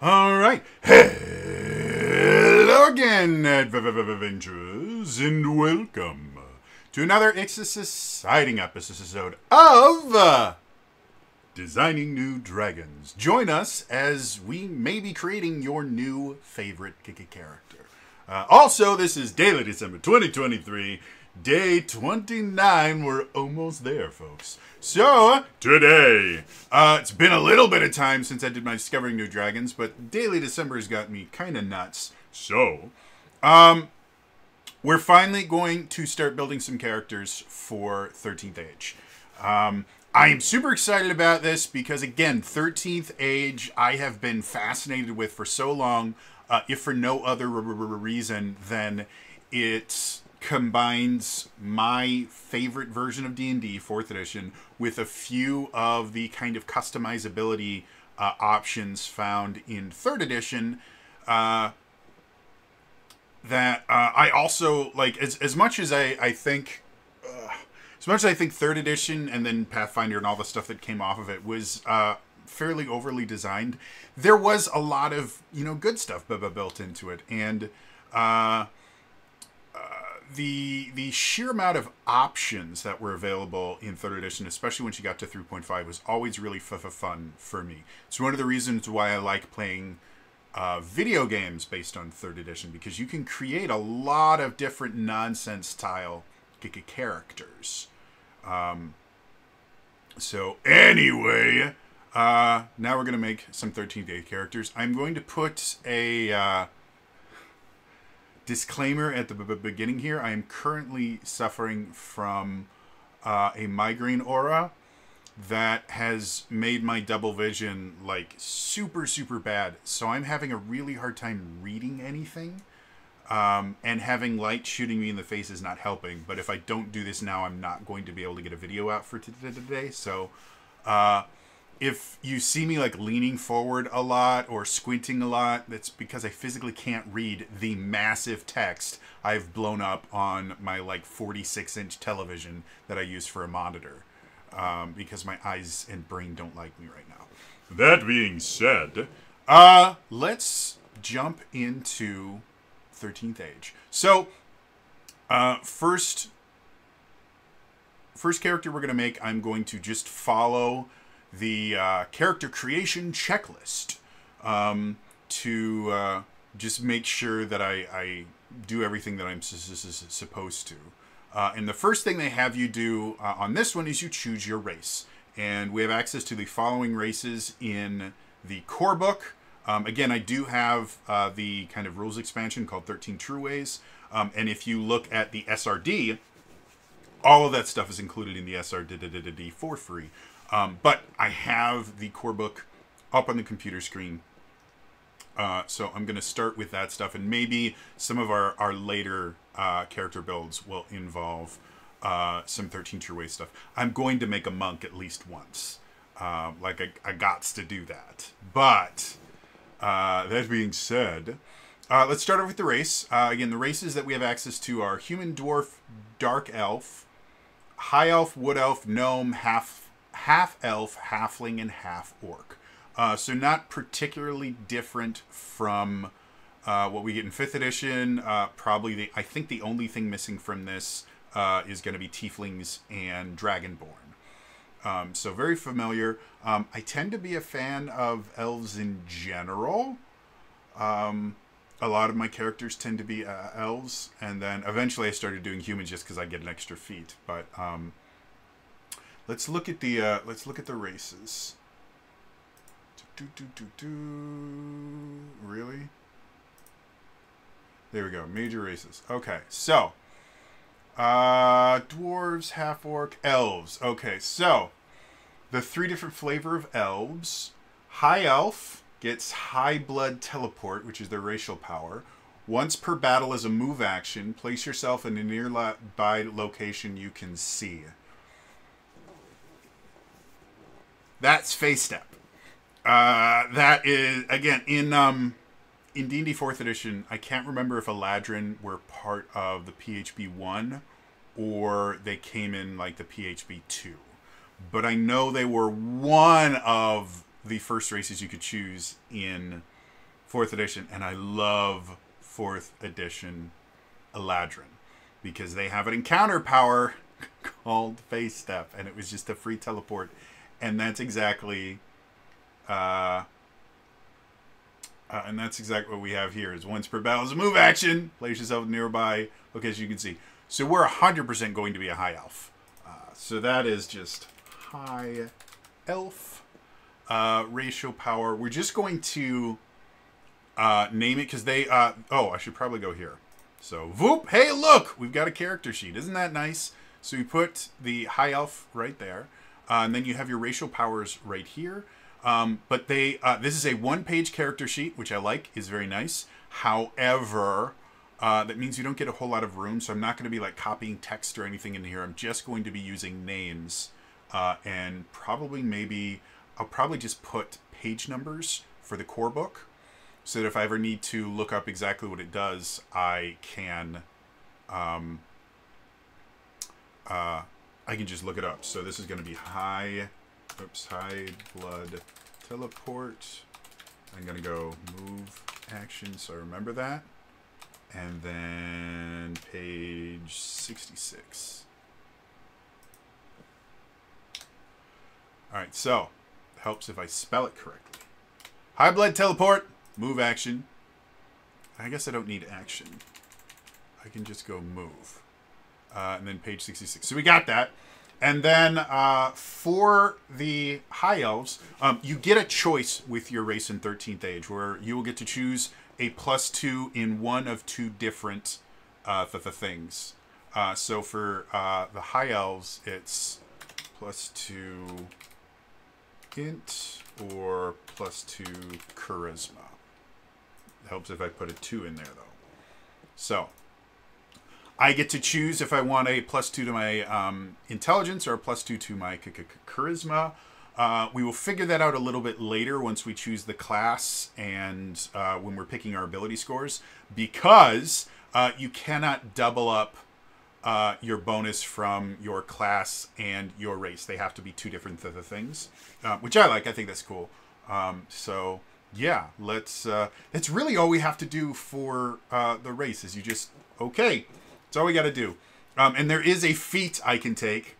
All right. Hello again, adventurers, and welcome to another exciting episode of Designing New Dragons. Join us as we may be creating your new favorite character. Also, this is Daily December 2023, Day 29. We're almost there, folks. So, today, it's been a little bit of time since I did my Discovering New Dragons, but Daily December has got me kind of nuts. So, we're finally going to start building some characters for 13th Age. I am super excited about this because, again, 13th Age I have been fascinated with for so long, if for no other reason than it combines my favorite version of D&D, 4th edition, with a few of the kind of customizability options found in 3rd edition that I also like. As much as I think... as much as I think 3rd edition and then Pathfinder and all the stuff that came off of it was fairly overly designed, there was a lot of, good stuff built into it. And the sheer amount of options that were available in 3rd edition, especially when you got to 3.5, was always really fun for me. It's one of the reasons why I like playing video games based on 3rd edition, because you can create a lot of different nonsense style characters. So anyway, now we're going to make some 13th Age characters. I'm going to put a disclaimer at the beginning here. I am currently suffering from a migraine aura that has made my double vision like super bad. So I'm having a really hard time reading anything. And having light shooting me in the face is not helping. But if I don't do this now, I'm not going to be able to get a video out for today. So if you see me like leaning forward a lot or squinting a lot, that's because I physically can't read the massive text I've blown up on my like 46-inch television that I use for a monitor, because my eyes and brain don't like me right now. That being said, let's jump into 13th Age. So, first character we're going to make, I'm going to just follow the character creation checklist to just make sure that I do everything that I'm supposed to. And the first thing they have you do on this one is you choose your race. And we have access to the following races in the core book. Again, I do have the kind of rules expansion called 13 True Ways. And if you look at the SRD, all of that stuff is included in the SRD for free. But I have the core book up on the computer screen. So I'm going to start with that stuff. And maybe some of our later character builds will involve some 13 True Ways stuff. I'm going to make a monk at least once. I gots to do that. But... that being said, let's start off with the race. Again, the races that we have access to are human, dwarf, dark elf, high elf, wood elf, gnome, half elf, halfling, and half orc. So not particularly different from what we get in 5th edition. Probably I think the only thing missing from this is going to be tieflings and dragonborn. So very familiar. I tend to be a fan of elves in general. A lot of my characters tend to be elves, and then eventually I started doing humans just because I get an extra feat. But let's look at the races. Really? There we go. Major races. Okay, so. Dwarves, half-orc, elves. Okay, so the 3 different flavor of elves. High elf gets high blood teleport, which is their racial power. Once per battle as a move action, place yourself in a nearby location you can see. That's face step. That is, again, in D&D 4th edition, I can't remember if Eladrin were part of the PHB 1 or they came in like the PHB 2. But I know they were one of the first races you could choose in 4th edition, and I love 4th edition Eladrin because they have an encounter power called Face Step, and it was just a free teleport, and that's exactly what we have here. Is once per battle is a move action. Place yourself nearby location you can see. So we're 100% going to be a high elf. So that is just high elf racial power. We're just going to name it because they. Oh, I should probably go here. So whoop! Hey, look, we've got a character sheet. Isn't that nice? So you put the high elf right there, and then you have your racial powers right here. But they this is a 1-page character sheet, which I like, is very nice. However, that means you don't get a whole lot of room, so I'm not going to be like copying text or anything in here. I'm just going to be using names, and probably maybe I'll probably just put page numbers for the core book, so that if I ever need to look up exactly what it does, I can just look it up. So this is going to be high blood teleport. I'm going to go move action, so I remember that. And then page 66. All right, so it helps if I spell it correctly. High blood teleport, move action. I guess I don't need action. I can just go move. And then page 66. So we got that. And then for the High Elves, you get a choice with your race in 13th Age, where you will get to choose a +2 in one of 2 different things. So for the High Elves, it's +2 int or +2 charisma. It helps if I put a 2 in there, though. So I get to choose if I want a +2 to my intelligence or a +2 to my charisma. We will figure that out a little bit later once we choose the class and when we're picking our ability scores, because you cannot double up your bonus from your class and your race. They have to be 2 different things, which I like. I think that's cool. So yeah, that's really all we have to do for the race. Is you just okay. That's all we got to do. And there is a feat I can take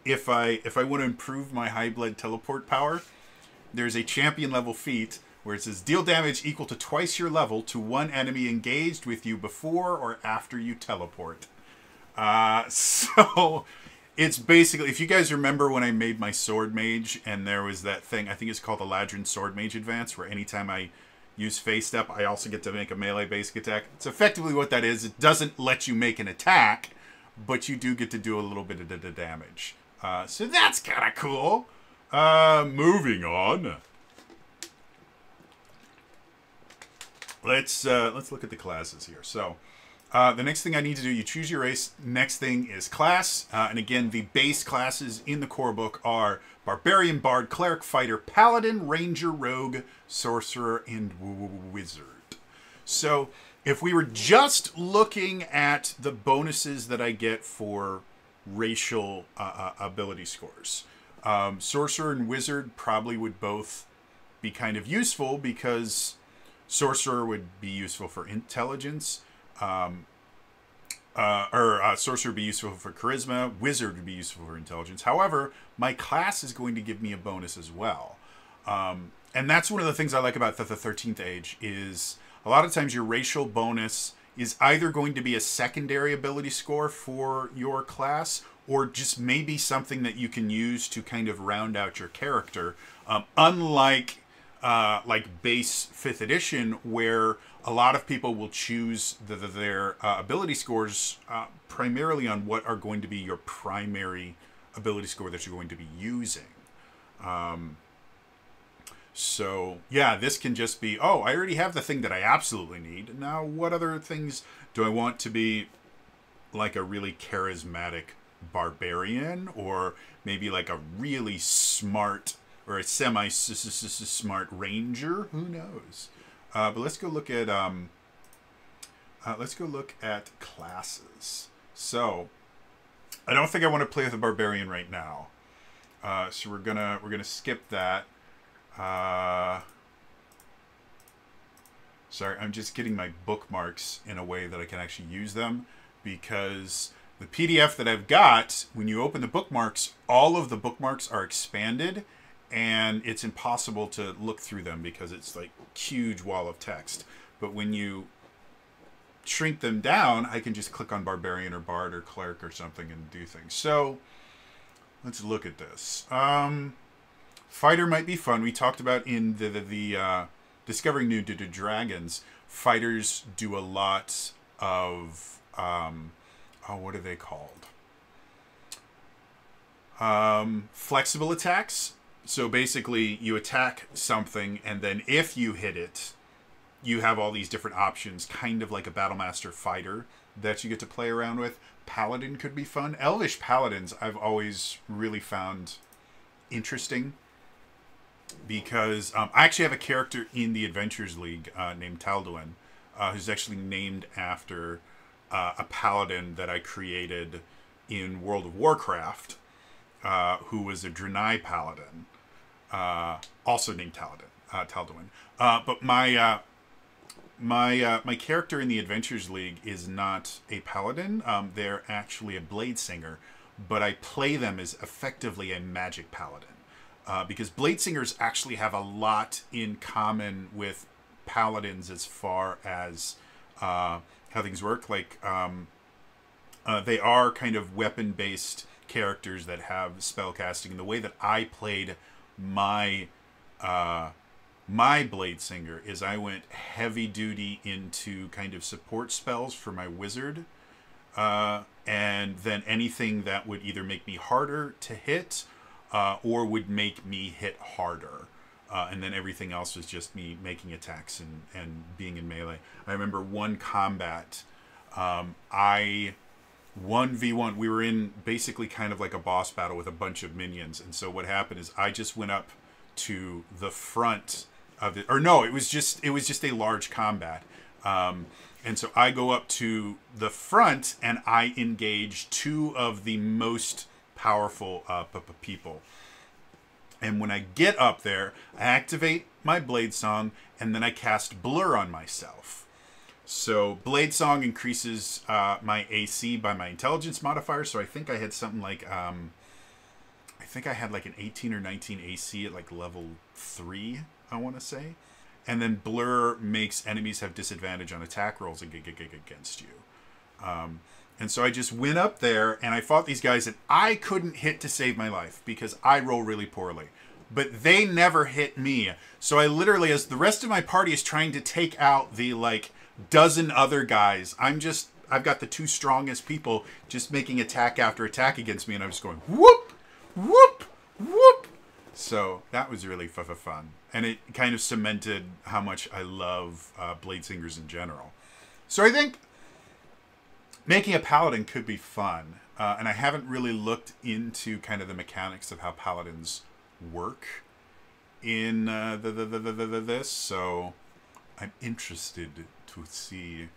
if I want to improve my high blood teleport power. There's a champion level feat where it says deal damage equal to twice your level to one enemy engaged with you before or after you teleport. So it's basically, if you guys remember when I made my sword mage and there was that thing, I think it's called the Eladrin Sword Mage Advance, where anytime I use Face Step, I also get to make a melee basic attack. It's effectively what that is. It doesn't let you make an attack, but you do get to do a little bit of the damage. So that's kind of cool. Moving on. Let's look at the classes here. So the next thing I need to do, you choose your race. Next thing is class. And again, the base classes in the core book are Barbarian, Bard, Cleric, Fighter, Paladin, Ranger, Rogue, Sorcerer, and Wizard. So if we were just looking at the bonuses that I get for racial ability scores, Sorcerer and Wizard probably would both be kind of useful, because Sorcerer would be useful for intelligence, Sorcerer would be useful for charisma, Wizard would be useful for intelligence. However, my class is going to give me a bonus as well. And that's one of the things I like about the 13th Age, is a lot of times your racial bonus is either going to be a secondary ability score for your class, or just maybe something that you can use to kind of round out your character. Unlike like base 5th edition, where a lot of people will choose their ability scores primarily on what are going to be your primary ability score that you're going to be using. So yeah, this can just be, oh, I already have the thing that I absolutely need. Now, what other things do I want to be like a really charismatic barbarian, or maybe like a really smart or a semi-smart ranger? Who knows? But let's go look at classes. So I don't think I want to play with a barbarian right now. So we're gonna skip that. Sorry, I'm just getting my bookmarks in a way that I can actually use them, because the PDF that I've got, when you open the bookmarks, all of the bookmarks are expanded, and it's impossible to look through them because it's like huge wall of text. But when you shrink them down, I can just click on Barbarian or Bard or Cleric or something and do things. So let's look at this. Fighter might be fun. We talked about in the Discovering New Dragons, fighters do a lot of, what are they called? Flexible attacks. So basically, you attack something, and then if you hit it, you have all these different options, kind of like a Battlemaster fighter that you get to play around with. Paladin could be fun. Elvish Paladins I've always really found interesting, because I actually have a character in the Adventures League named Paladin, who's actually named after a paladin that I created in World of Warcraft, who was a Draenei paladin, also named Paladin. But my character in the Adventures League is not a paladin. They're actually a blade singer, but I play them as effectively a magic paladin. Because blade singers actually have a lot in common with paladins as far as how things work. Like, they are kind of weapon-based characters that have spell casting. And the way that I played my blade singer is I went heavy duty into kind of support spells for my wizard, and then anything that would either make me harder to hit or would make me hit harder. And then everything else was just me making attacks and being in melee. I remember one combat, I 1v1, we were in basically kind of like a boss battle with a bunch of minions. And so what happened is I just went up to the front of it, or no, it was just a large combat. And so I go up to the front and I engage two of the most powerful people. And when I get up there, I activate my Blade Song, and then I cast Blur on myself. So Blade Song increases my AC by my intelligence modifier. So I think I had something like, I think I had like an 18 or 19 AC at like level 3, I want to say. And then Blur makes enemies have disadvantage on attack rolls against you. And so I just went up there and I fought these guys that I couldn't hit to save my life because I roll really poorly. But they never hit me. So I literally, as the rest of my party is trying to take out the like dozen other guys, I've got the two strongest people just making attack after attack against me, and I'm just going whoop, whoop, whoop. So that was really fun. And it kind of cemented how much I love Blade Singers in general. So I think making a paladin could be fun. And I haven't really looked into kind of the mechanics of how paladins work in this. So I'm interested to see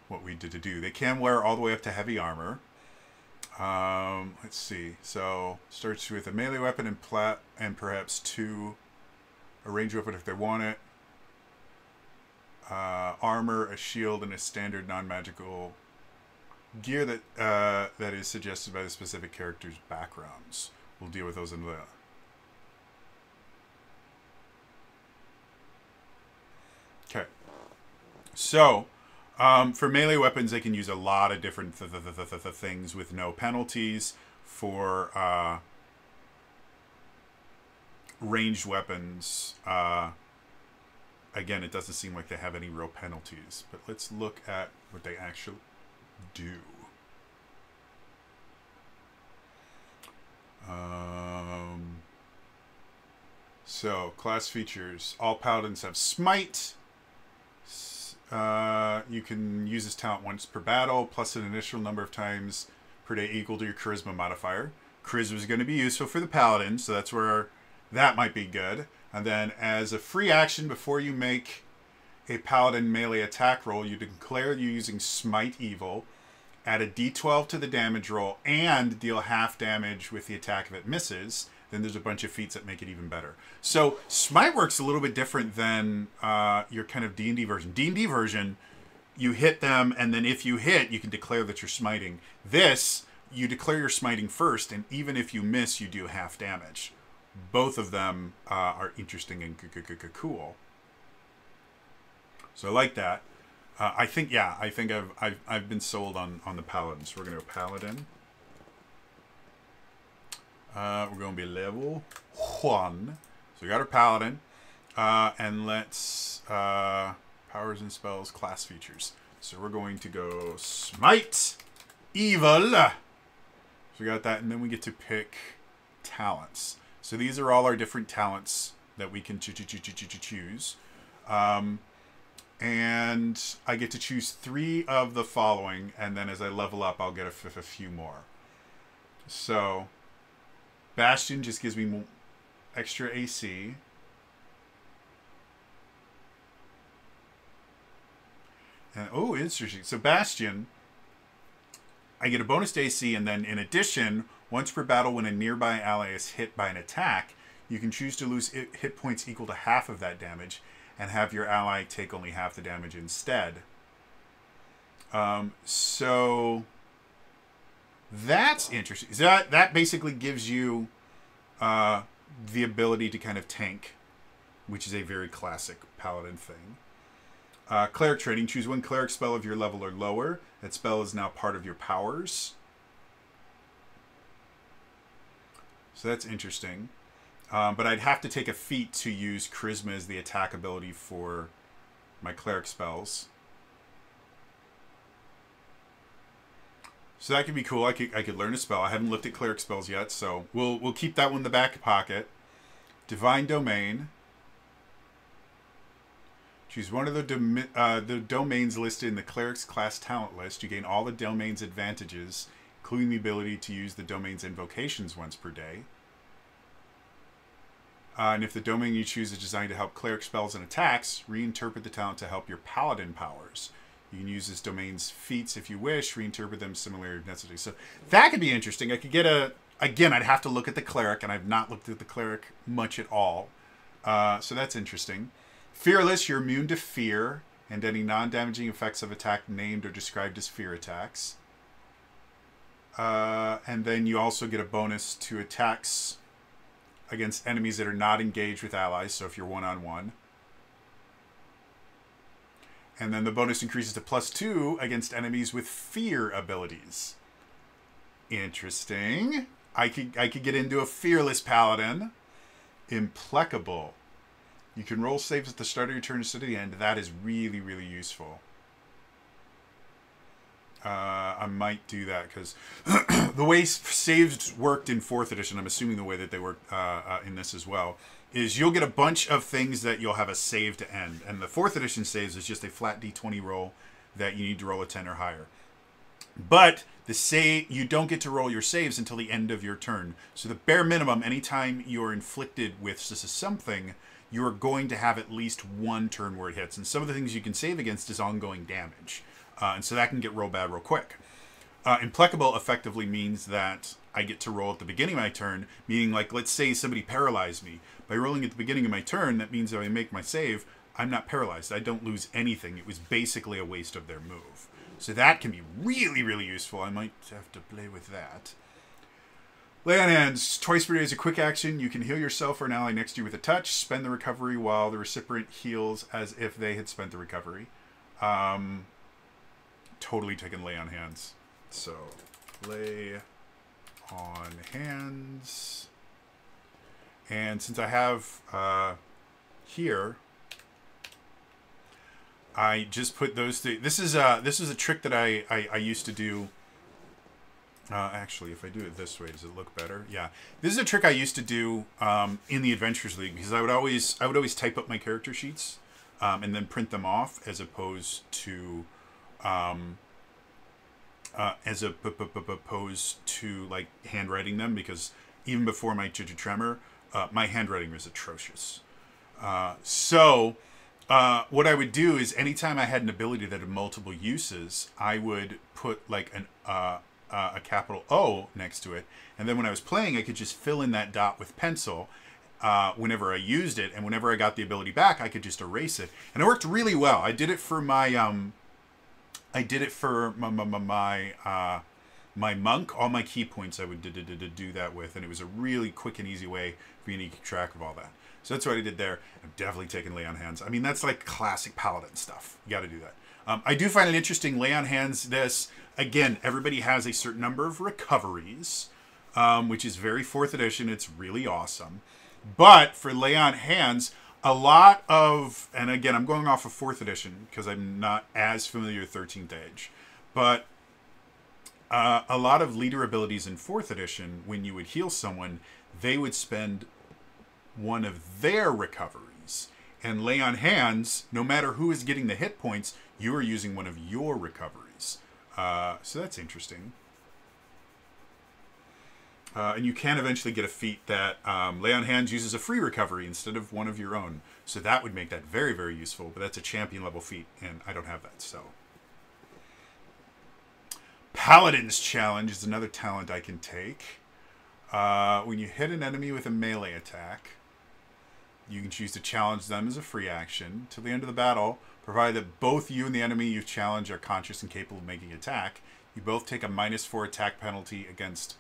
what we did to do. They can wear all the way up to heavy armor. Let's see. So starts with a melee weapon and perhaps two, a ranged weapon if they want it. Armor, a shield, and a standard non-magical gear that is suggested by the specific character's backgrounds. We'll deal with those in the... Okay. So, for melee weapons, they can use a lot of different things with no penalties. For ranged weapons, again, it doesn't seem like they have any real penalties. But let's look at what they actually do. So, class features. All paladins have smite. You can use this talent once per battle, plus an initial number of times per day equal to your charisma modifier. Charisma is going to be useful for the paladin, so that's where that might be good. And then as a free action, before you make a paladin melee attack roll, you declare you using Smite Evil, add a d12 to the damage roll, and deal half damage with the attack if it misses. then there's a bunch of feats that make it even better. So Smite works a little bit different than your kind of D&D version. D&D version, you hit them, and then if you hit, you can declare that you're smiting. This, you declare you're smiting first, and even if you miss, you do half damage. Both of them are interesting and cool. So I like that. I think I've been sold on the Paladin. So we're gonna go Paladin. We're gonna be level 1. So we got our Paladin, and let's powers and spells, class features. So we're going to go Smite, Evil. So we got that, and then we get to pick talents. So these are all our different talents that we can choose. And I get to choose 3 of the following, and then as I level up, I'll get a few more. So, Bastion just gives me more extra AC. And, oh, interesting. So, Bastion, I get a bonus to AC, and then in addition, once per battle when a nearby ally is hit by an attack, you can choose to lose hit points equal to half of that damage, and have your ally take only half the damage instead. So that's interesting. So that basically gives you the ability to kind of tank, which is a very classic Paladin thing. Cleric training. Choose one cleric spell of your level or lower. That spell is now part of your powers. So that's interesting. But I'd have to take a feat to use Charisma as the attack ability for my cleric spells. So that could be cool. I could learn a spell. I haven't looked at cleric spells yet, so we'll keep that one in the back pocket. Divine Domain. Choose one of the domains listed in the cleric's class talent list. You gain all the domain's advantages, including the ability to use the domain's invocations once per day. And if the domain you choose is designed to help cleric spells and attacks, reinterpret the talent to help your paladin powers. You can use this domain's feats if you wish, reinterpret them similarly if necessary. So that could be interesting. I could get again, I'd have to look at the cleric, and I've not looked at the cleric much at all. So that's interesting. Fearless, you're immune to fear and any non-damaging effects of attack named or described as fear attacks. And then you also get a bonus to attacks against enemies that are not engaged with allies, so if you're one-on-one. And then the bonus increases to +2 against enemies with fear abilities. Interesting. I could get into a fearless paladin. Implacable. You can roll saves at the start of your turn instead of the end. That is really, really useful. I might do that because the way saves worked in 4th edition, I'm assuming the way that they work in this as well, is you'll get a bunch of things that you'll have a save to end. And the 4th edition saves is just a flat d20 roll that you need to roll a 10 or higher. But the save, you don't get to roll your saves until the end of your turn. So the bare minimum, anytime you're inflicted with something, you're going to have at least one turn where it hits. And some of the things you can save against is ongoing damage. And so that can get real bad real quick. Implacable effectively means that I get to roll at the beginning of my turn, meaning like, let's say somebody paralyzed me. By rolling at the beginning of my turn, that means that I make my save, I'm not paralyzed. I don't lose anything. It was basically a waste of their move. So that can be really, really useful. I might have to play with that. Lay on hands. Twice per day is a quick action. You can heal yourself or an ally next to you with a touch. Spend the recovery while the recipient heals as if they had spent the recovery. Totally taking lay on hands. So, lay on hands. And since I have here, I just put those three. This is a trick that I used to do. Actually, if I do it this way, does it look better? Yeah, this is a trick I used to do in the Adventures League because I would always type up my character sheets and then print them off as opposed to like handwriting them, because even before my tremor, my handwriting was atrocious. So what I would do is anytime I had an ability that had multiple uses, I would put like a capital O next to it. And then when I was playing, I could just fill in that dot with pencil whenever I used it. And whenever I got the ability back, I could just erase it. And it worked really well. I did it for my my monk. All my key points I would do that with. And it was a really quick and easy way for me to keep track of all that. So that's what I did there. I'm definitely taking Lay on Hands. I mean, that's like classic Paladin stuff. You got to do that. I do find it interesting. Lay on Hands, this, again, everybody has a certain number of recoveries, which is very 4th edition. It's really awesome. But for Lay on Hands, a lot of, and again, I'm going off of 4th edition because I'm not as familiar with 13th Age. But a lot of leader abilities in 4th edition, when you would heal someone, they would spend one of their recoveries. And Lay on Hands, no matter who is getting the hit points, you are using one of your recoveries. So that's interesting. And you can eventually get a feat that Lay on Hands uses a free recovery instead of one of your own. So that would make that very, very useful. But that's a champion level feat, and I don't have that. So Paladin's Challenge is another talent I can take. When you hit an enemy with a melee attack, you can choose to challenge them as a free action till the end of the battle. Provided that both you and the enemy you challenge are conscious and capable of making an attack, you both take a -4 attack penalty against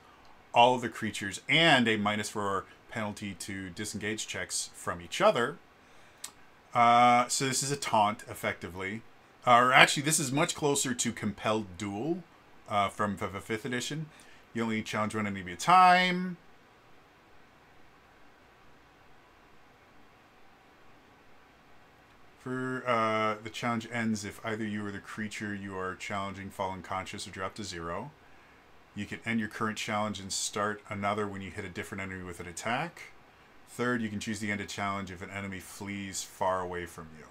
all of the creatures and a -4 penalty to disengage checks from each other. So this is a taunt, effectively. Or actually, this is much closer to Compelled Duel from 5th edition. You only challenge one enemy at a time. The challenge ends if either you or the creature you are challenging fall unconscious or drop to 0. You can end your current challenge and start another when you hit a different enemy with an attack. Third, you can choose the end of challenge if an enemy flees far away from you.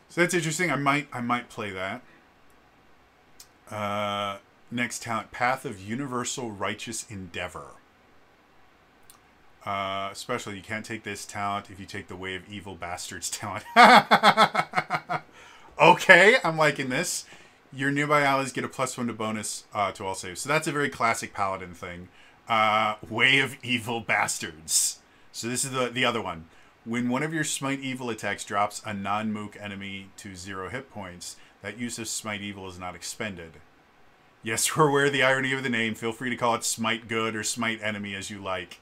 So that's interesting. I might play that. Next talent, Path of Universal Righteous Endeavor. Especially, you can't take this talent if you take the Way of Evil Bastards talent. Okay, I'm liking this. Your nearby allies get a +1 to bonus to all saves. So that's a very classic Paladin thing. Way of Evil Bastards. So this is the other one. When one of your Smite Evil attacks drops a non-mook enemy to 0 hit points, that use of Smite Evil is not expended. Yes, we're aware of the irony of the name. Feel free to call it Smite Good or Smite Enemy as you like.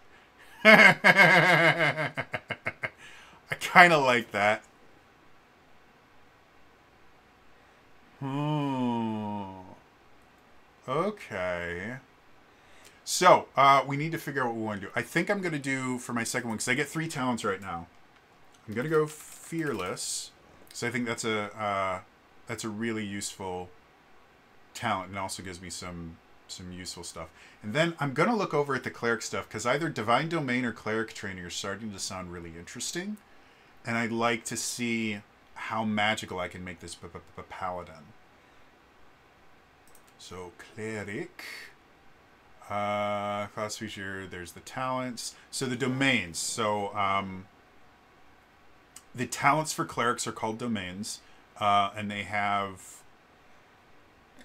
I kind of like that. Okay. So, we need to figure out what we want to do. I think I'm going to do, for my second one, because I get 3 talents right now. I'm going to go Fearless. So I think that's a really useful talent, and also gives me some useful stuff. And then I'm going to look over at the Cleric stuff, because either Divine Domain or Cleric Training are starting to sound really interesting. And I'd like to see how magical I can make this Paladin. So, Cleric. Class feature, there's the talents. So the domains. So the talents for clerics are called domains, and they have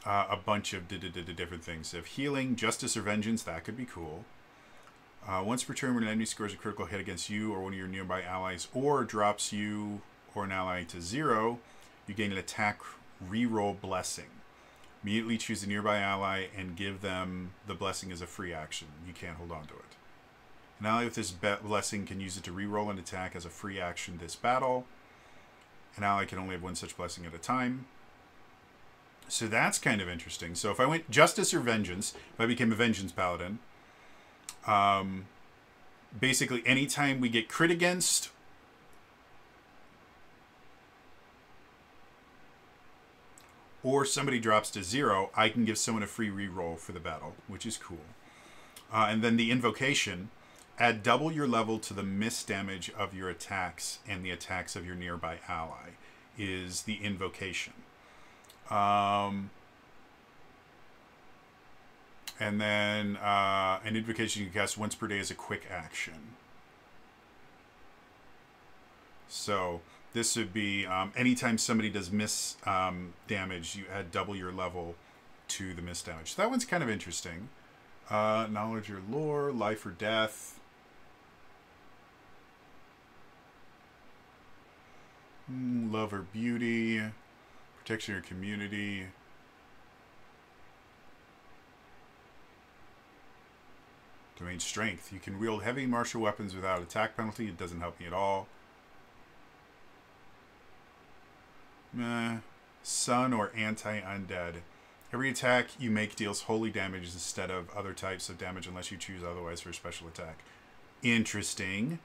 a bunch of different things. So healing, justice, or vengeance, that could be cool. Once per turn, when an enemy scores a critical hit against you or one of your nearby allies, or drops you or an ally to 0, you gain an attack reroll blessing. Immediately choose a nearby ally and give them the blessing as a free action. You can't hold on to it. An ally with this blessing can use it to reroll an attack as a free action this battle. An ally can only have one such blessing at a time. So that's kind of interesting. So if I went Justice or Vengeance, if I became a Vengeance Paladin, basically anytime we get crit against, or somebody drops to 0, I can give someone a free reroll for the battle, which is cool. And then the Invocation, add double your level to the miss damage of your attacks and the attacks of your nearby ally, is the Invocation. And then an invocation you can cast once per day is a quick action. So this would be anytime somebody does miss damage, you add double your level to the miss damage. So that one's kind of interesting. Knowledge or lore, life or death. Love or beauty. Protection or community. Domain strength. You can wield heavy martial weapons without attack penalty. It doesn't help me at all. Sun or anti-undead. Every attack you make deals holy damage instead of other types of damage unless you choose otherwise for a special attack. Interesting.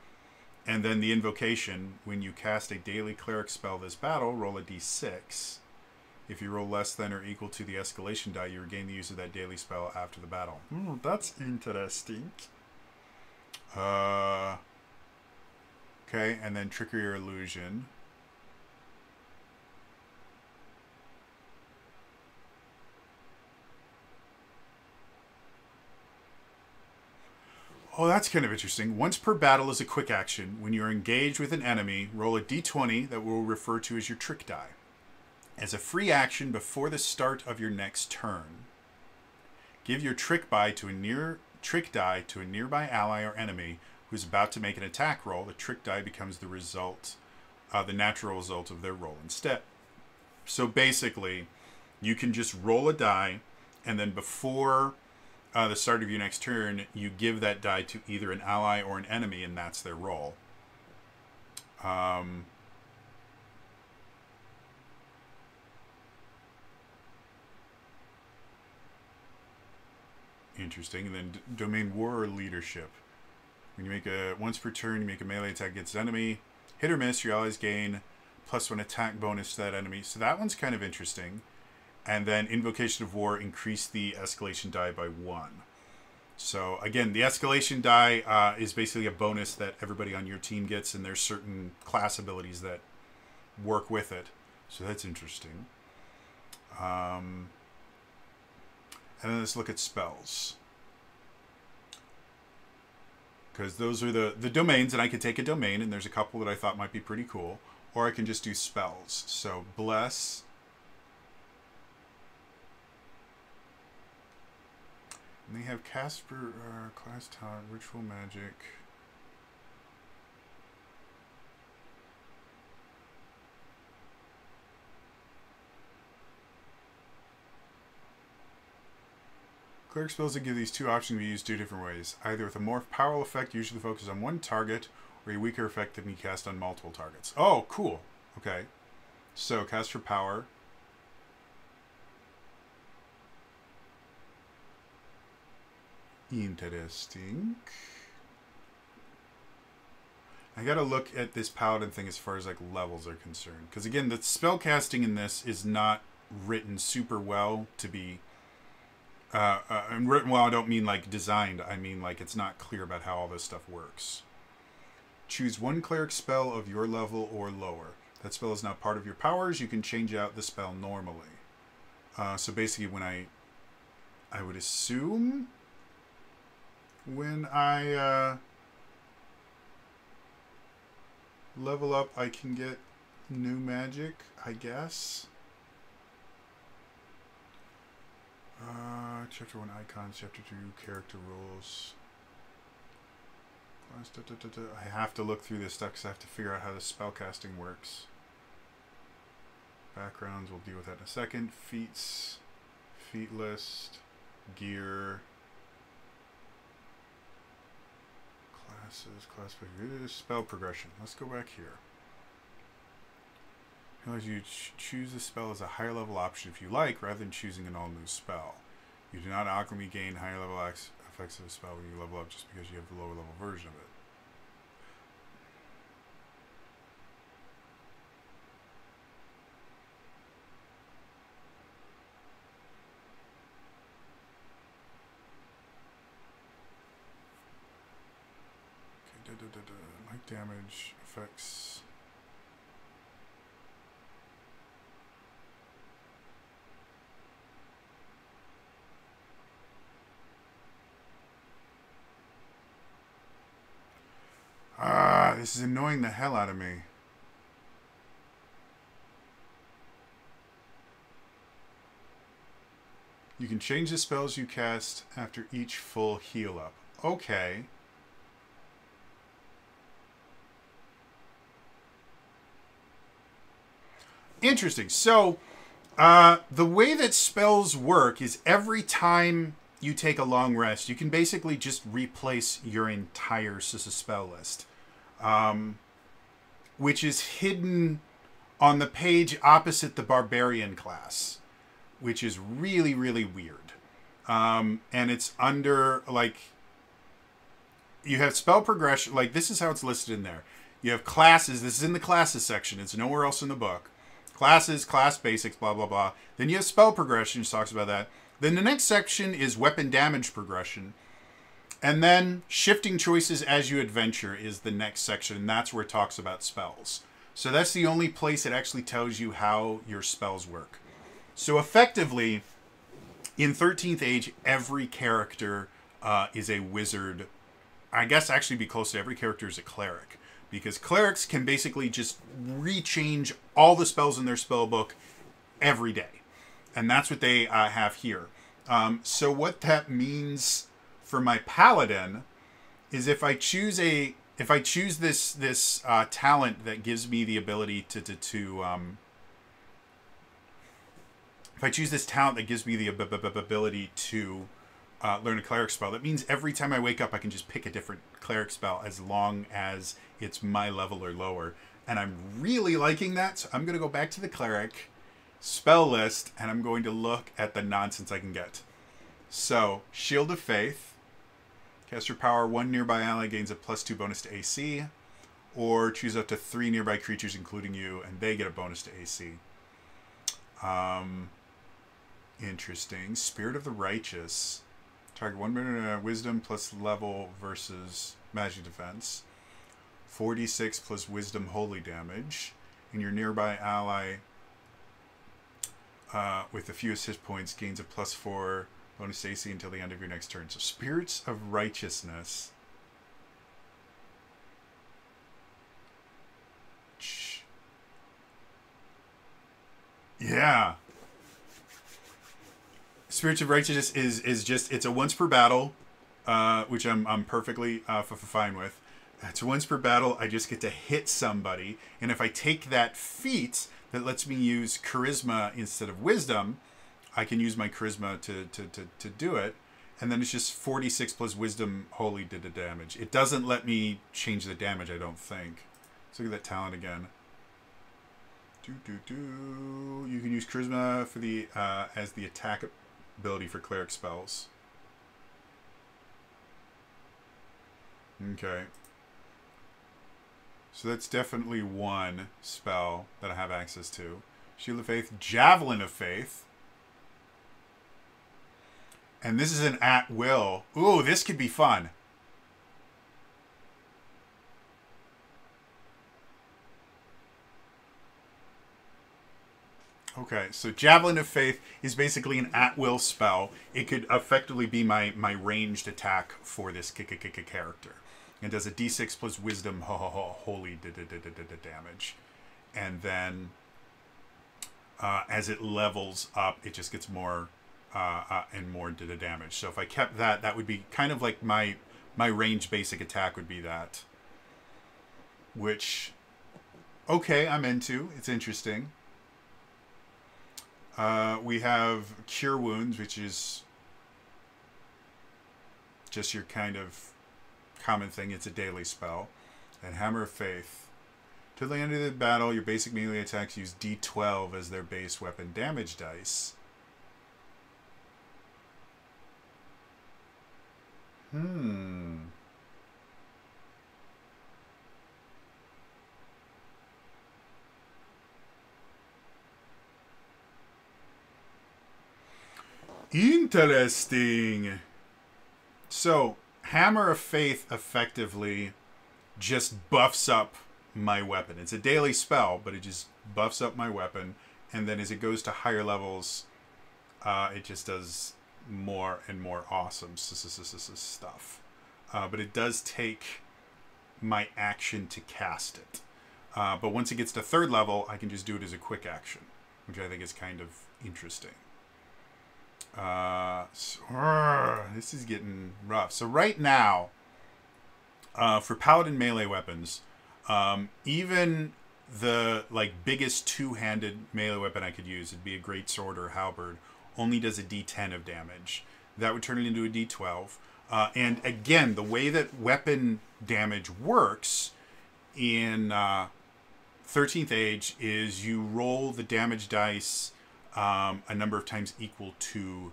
And then the invocation. When you cast a daily cleric spell this battle, roll a d6. If you roll less than or equal to the escalation die, you regain the use of that daily spell after the battle. That's interesting. Okay, and then trickery or illusion. Oh, that's kind of interesting. Once per battle is a quick action. When you're engaged with an enemy, roll a d20 that we'll refer to as your trick die. As a free action before the start of your next turn, give your trick die to a nearby ally or enemy who's about to make an attack roll. The trick die becomes the result, the natural result of their roll instead. So basically, you can just roll a die, and then before the start of your next turn, you give that die to either an ally or an enemy, and that's their roll. Interesting. And then domain war or leadership. When you make once per turn, you make a melee attack against an enemy. Hit or miss, your allies gain +1 attack bonus to that enemy. So that one's kind of interesting. And then invocation of war, increase the escalation die by 1. So again, the escalation die is basically a bonus that everybody on your team gets, and there's certain class abilities that work with it. So that's interesting. And then let's look at spells. Because those are the domains, and I could take a domain, and there's a couple that I thought might be pretty cool. Or I can just do spells. So bless. And they have Casper, class talent, ritual magic. Cleric spells that give these two options can be used two different ways. Either with a more powerful effect, usually focused on one target, or a weaker effect that can be cast on multiple targets. Oh, cool. Okay. So, cast for power. Interesting. I gotta look at this paladin thing as far as like levels are concerned. Because again, the spell casting in this is not written super well to be... and written well, I don't mean like designed. I mean like it's not clear about how all this stuff works. Choose one cleric spell of your level or lower. That spell is now part of your powers. You can change out the spell normally. So basically when I would assume when I level up, I can get new magic, I guess. Chapter 1 icons, Chapter 2 character rules. I have to look through this stuff because I have to figure out how the spellcasting works. Backgrounds, we'll deal with that in a second. Feats, feat list, gear, classes, classification, spell progression. Let's go back here. You choose the spell as a higher level option if you like, rather than choosing an all new spell. You do not alchemy gain higher level effects of a spell when you level up just because you have the lower level version of it. Okay, like damage effects. this is annoying the hell out of me. You can change the spells you cast after each full heal up. Okay. Interesting. So, the way that spells work is every time you take a long rest, you can basically just replace your entire spell list. Which is hidden on the page opposite the Barbarian class, which is really, really weird. And it's under, like, you have spell progression. Like, this is how it's listed in there. You have classes. This is in the classes section. It's nowhere else in the book. Classes, class basics, blah, blah, blah. Then you have spell progression, which talks about that. Then the next section is weapon damage progression. And then shifting choices as you adventure is the next section. And that's where it talks about spells. So that's the only place it actually tells you how your spells work. So effectively, in 13th Age, every character is a wizard. I guess actually be close to every character is a cleric. Because clerics can basically just rechange all the spells in their spell book every day. And that's what they have here. So what that means for my Paladin is if I choose this talent that gives me the ability if I choose this talent that gives me the ability to learn a cleric spell, that means every time I wake up I can just pick a different cleric spell as long as it's my level or lower. And I'm really liking that, so I'm going to go back to the cleric spell list and I'm going to look at the nonsense I can get. So, Shield of Faith. Caster power, 1 nearby ally gains a +2 bonus to AC. Or choose up to 3 nearby creatures, including you, and they get a bonus to AC. Interesting. Spirit of the Righteous. Target 1 minute wisdom plus level versus magic defense. 4d6 plus wisdom holy damage. And your nearby ally with the fewest hit points gains a +4 bonus to AC until the end of your next turn. So Spirits of Righteousness. Yeah. Spirits of Righteousness is just, it's a once per battle, which I'm perfectly fine with. It's once per battle. I just get to hit somebody, and if I take that feat that lets me use charisma instead of wisdom, I can use my charisma to do it, and then it's just 46 plus wisdom holy did the damage. It doesn't let me change the damage, I don't think. Let's look at that talent again. You can use charisma for the as the attack ability for cleric spells. Okay. So that's definitely one spell that I have access to. Shield of Faith, Javelin of Faith. And this is an at will. Ooh, this could be fun. Okay, so Javelin of Faith is basically an at-will spell. It could effectively be my ranged attack for this character. It does a d6 plus wisdom holy damage. And then as it levels up, it just gets more and more damage. So if I kept that, that would be kind of like my ranged basic attack would be that. Which, okay, I'm into. It's interesting. We have Cure Wounds, which is just your kind of common thing. It's a daily spell. And Hammer of Faith. Till the end of the battle, your basic melee attacks use D12 as their base weapon damage dice. Interesting. So, Hammer of Faith effectively just buffs up my weapon. It's a daily spell, but it just buffs up my weapon. And then as it goes to higher levels, it just does more and more awesome stuff. But it does take my action to cast it. But once it gets to 3rd level, I can just do it as a quick action, which I think is kind of interesting. This is getting rough. So right now, for Paladin melee weapons, even the biggest 2-handed melee weapon I could use, it'd be a greatsword or halberd, only does a D10 of damage. That would turn it into a D12. And again, the way that weapon damage works in 13th Age is you roll the damage dice a number of times equal to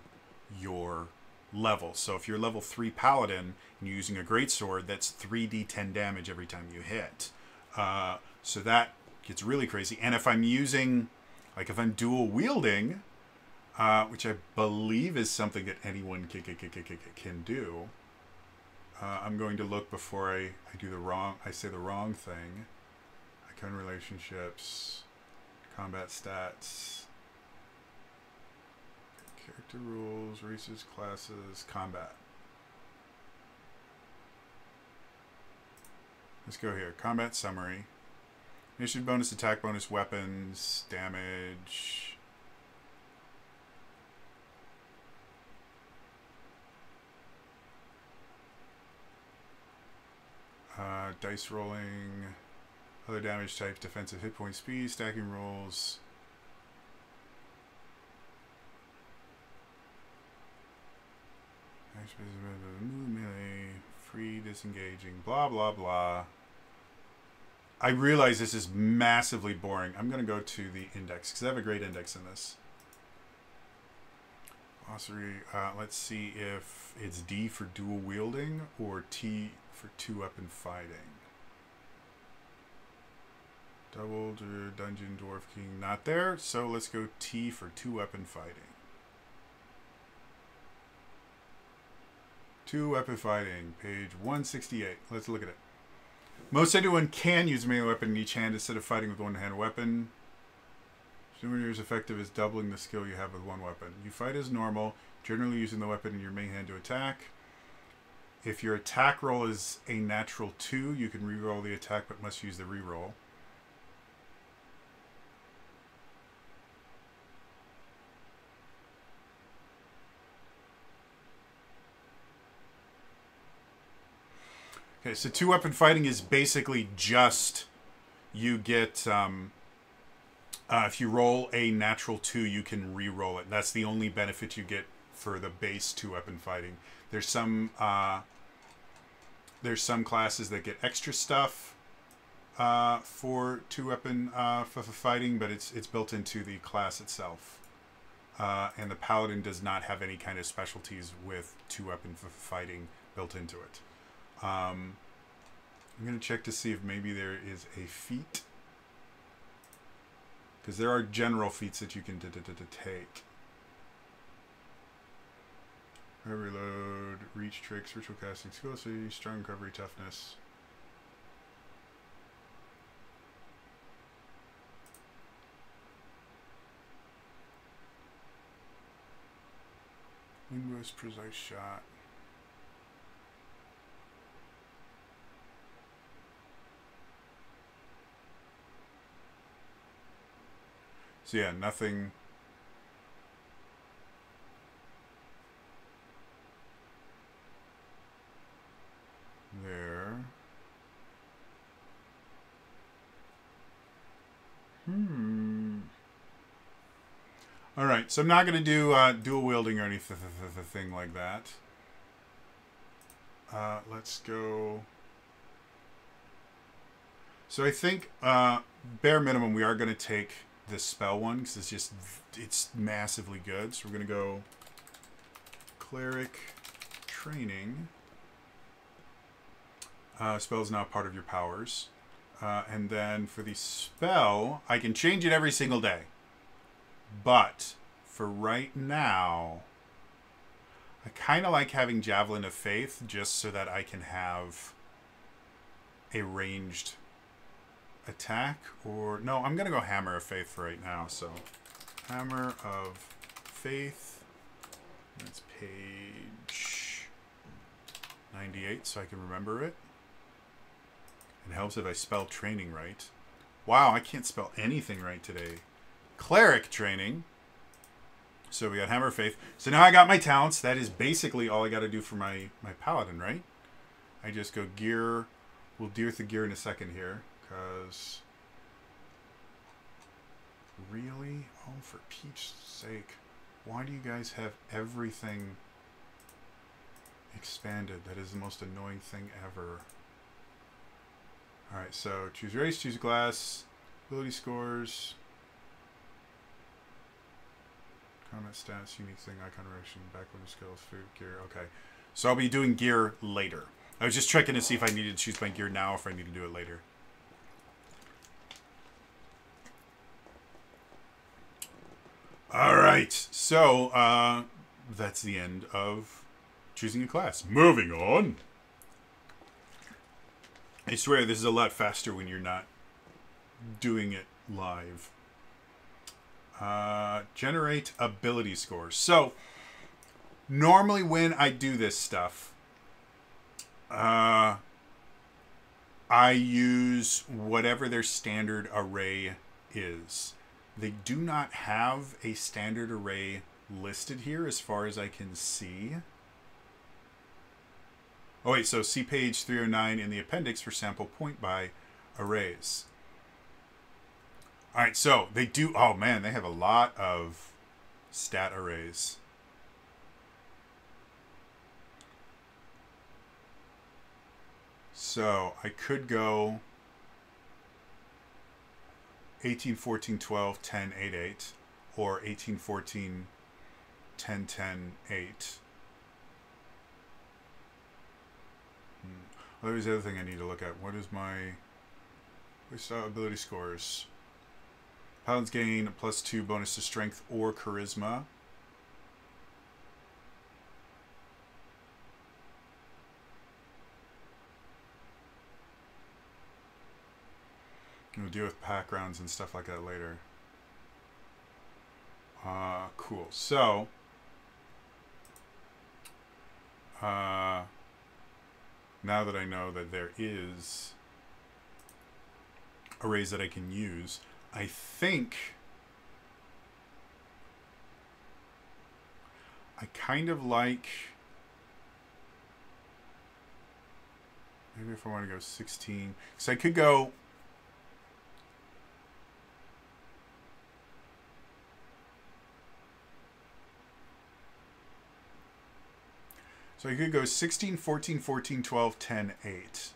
your level. So if you're level 3 Paladin and you're using a greatsword, that's 3d10 damage every time you hit. So that gets really crazy. And if I'm using, if I'm dual wielding, which I believe is something that anyone can do, I'm going to look before I say the wrong thing. Icon relationships, combat stats, character rules, races, classes, combat. Let's go here. Combat summary. Mission bonus, attack bonus, weapons, damage. Dice rolling. Other damage types, defensive hit point speed, stacking rolls. Melee, free, disengaging, blah, blah, blah. I realize this is massively boring. I'm going to go to the index, because I have a great index in this. Glossary, let's see if it's D for dual wielding or T for 2-weapon fighting. Double Dungeon Dwarf King, not there. So let's go T for 2-weapon fighting. 2-weapon fighting, page 168. Let's look at it. Most anyone can use a melee weapon in each hand instead of fighting with one-handed weapon. When as effective as doubling the skill you have with one weapon. You fight as normal, generally using the weapon in your main hand to attack. If your attack roll is a natural 2, you can reroll the attack but must use the reroll. Okay, so 2-weapon fighting is basically just you get if you roll a natural 2, you can re-roll it. That's the only benefit you get for the base 2-weapon fighting. There's some classes that get extra stuff for 2-weapon fighting, but it's built into the class itself. And the Paladin does not have any kind of specialties with 2-weapon fighting built into it. I'm going to check to see if maybe there is a feat. Because there are general feats that you can take. Reload, reach tricks, ritual casting, skill, strong recovery, toughness. Linguist, precise shot. So yeah, nothing. There. All right, so I'm not going to do dual wielding or anything like that. Let's go. So I think bare minimum we are going to take this spell one because it's massively good. So we're going to go cleric training. Spell is now part of your powers. And then for the spell, I can change it every single day. But for right now, I kind of like having Javelin of Faith just so that I can have a ranged attack. Or no, I'm going to go Hammer of Faith for right now. So Hammer of Faith. That's page 98 so I can remember it. It helps if I spell training right. Wow, I can't spell anything right today. Cleric training. So we got Hammer of Faith. So now I got my talents. That is basically all I got to do for my Paladin, right? I just go gear. We'll deal with the gear in a second here. Because... Really? Oh, for Peach's sake. Why do you guys have everything expanded? That is the most annoying thing ever. Alright, so choose race, choose class, ability scores, combat stats, unique thing, icon direction, backward skills, food, gear. Okay. So I'll be doing gear later. I was just checking to see if I needed to choose my gear now or if I need to do it later. Alright, so that's the end of choosing a class. Moving on. I swear this is a lot faster when you're not doing it live. Generate ability scores. So, normally when I do this stuff, I use whatever their standard array is. They do not have a standard array listed here as far as I can see. Oh wait, so see page 309 in the appendix for sample point by arrays. Alright, so they do, oh man, they have a lot of stat arrays. So I could go 18, 14, 12, 10, 8, 8, or 18, 14, 10, 10, 8. Well, there's the other thing I need to look at. What is my ability scores? Paladins gain +2 bonus to strength or charisma. We'll deal with pack rounds and stuff like that later. Cool. So, now that I know that there is arrays that I can use, I think I kind of like, maybe if I want to go 16, so I could go, so I could go 16, 14, 14, 12, 10, 8.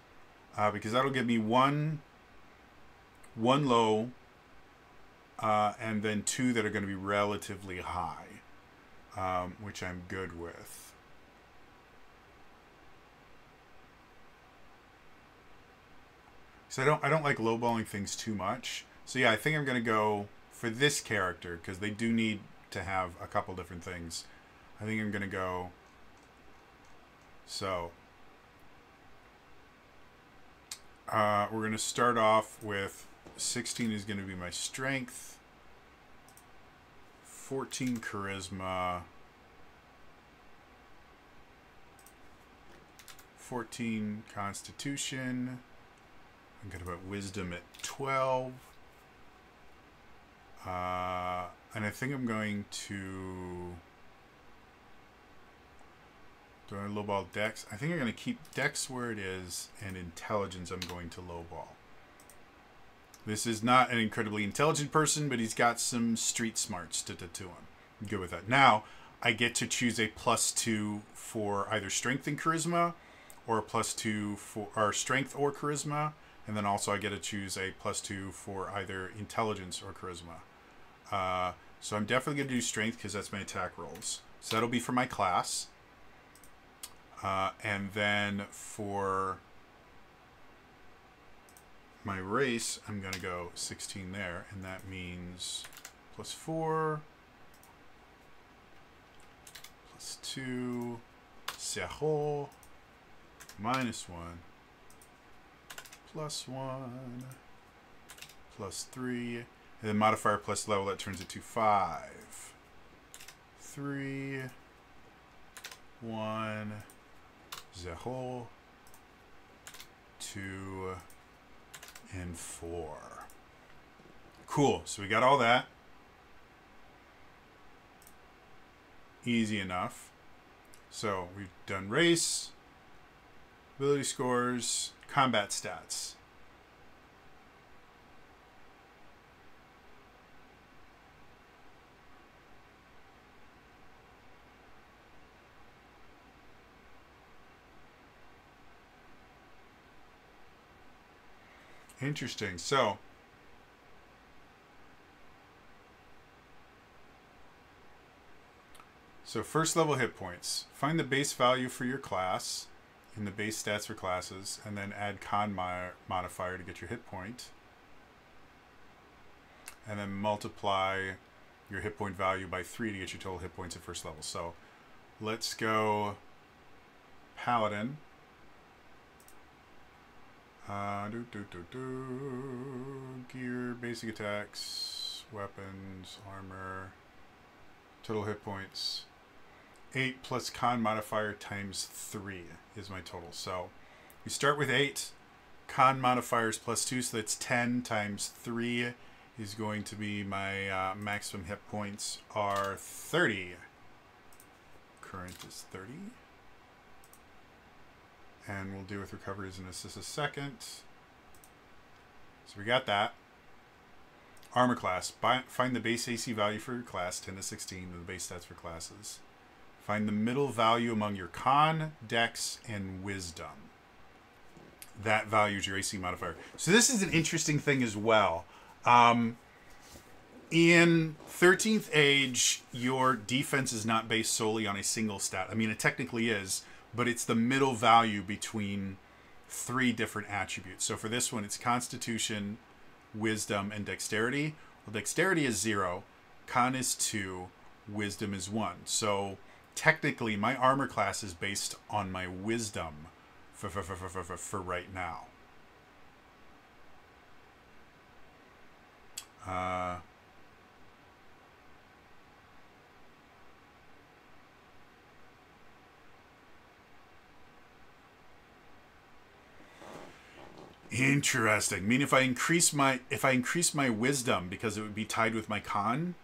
Because that'll give me one low, and then 2 that are going to be relatively high, which I'm good with. So I don't like lowballing things too much. So yeah, I think I'm going to go for this character because they do need to have a couple different things. I think I'm going to go. So, we're going to start off with 16 is going to be my strength, 14 charisma, 14 constitution. I'm going to put wisdom at 12. And I think I'm going to... Do I lowball Dex? I think I'm going to keep Dex where it is, and Intelligence I'm going to lowball. This is not an incredibly intelligent person, but he's got some street smarts to him. I'm good with that. Now, I get to choose a +2 for either Strength and Charisma, or a +2 for our Strength or Charisma, and then also I get to choose a +2 for either Intelligence or Charisma. So I'm definitely going to do Strength because that's my attack rolls. So that'll be for my class. And then for my race, I'm going to go 16 there, and that means +4, +2, cerro, -1, +1, +3, and then modifier plus level, that turns it to 5, 3, 1, 0, 2, and 4. Cool. So we got all that. Easy enough. So we've done race, ability scores, combat stats. Interesting. So first level hit points. Find the base value for your class in the base stats for classes, and then add con modifier to get your hit point. And then multiply your hit point value by 3 to get your total hit points at first level. So let's go Paladin. Gear, basic attacks, weapons, armor, total hit points. 8 plus con modifier times 3 is my total. So we start with 8. Con modifiers plus 2, so that's 10 times 3 is going to be my maximum hit points are 30. Current is 30. And we'll deal with recoveries in just a second. So we got that. Armor class. Find the base AC value for your class, 10 to 16, and the base stats for classes. Find the middle value among your con, dex, and wisdom. That value is your AC modifier. So this is an interesting thing as well. In 13th Age, your defense is not based solely on a single stat. I mean, it technically is, but it's the middle value between 3 different attributes. So for this one, it's Constitution, Wisdom, and Dexterity. Well, Dexterity is 0, Con is 2, Wisdom is 1. So technically, my armor class is based on my Wisdom for right now. Interesting. I mean, if I increase my wisdom, because it would be tied with my con,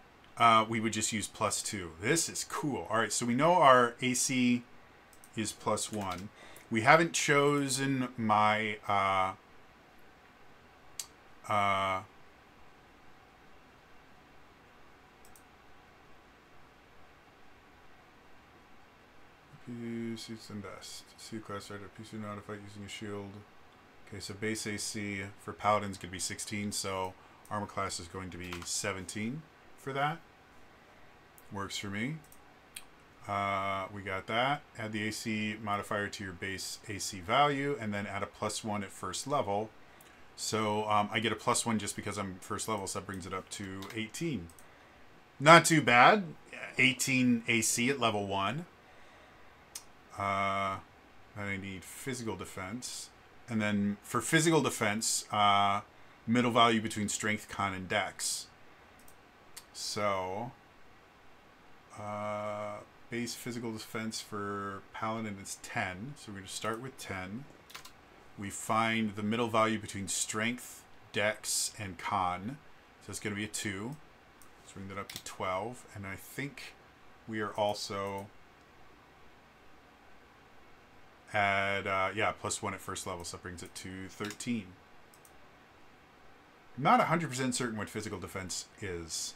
we would just use +2. This is cool. All right, so we know our AC is +1. We haven't chosen my suits and best. Suit class started PC not to fight using a shield. Okay, so base AC for Paladin's going to be 16, so armor class is going to be 17 for that. Works for me. We got that. Add the AC modifier to your base AC value, and then add a +1 at first level. So I get a +1 just because I'm first level, so that brings it up to 18. Not too bad. 18 AC at level 1. Then I need physical defense. And then for physical defense, middle value between strength, con, and dex. So, base physical defense for Paladin is 10. So we're going to start with 10. We find the middle value between strength, dex, and con. So it's going to be a 2. Let's bring that up to 12. And I think we are also add, yeah, +1 at first level, so that brings it to 13. I'm not 100% certain what physical defense is.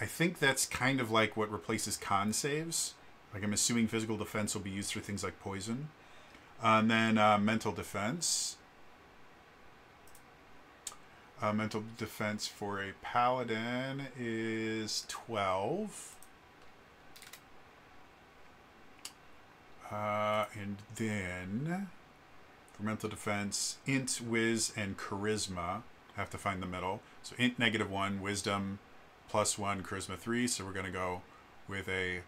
I think that's kind of like what replaces con saves. Like, I'm assuming physical defense will be used for things like poison. And then mental defense. Mental defense for a Paladin is 12. And then for mental defense, int, wiz, and charisma. I have to find the middle. So int -1, wisdom +1, charisma 3. So we're going to go with a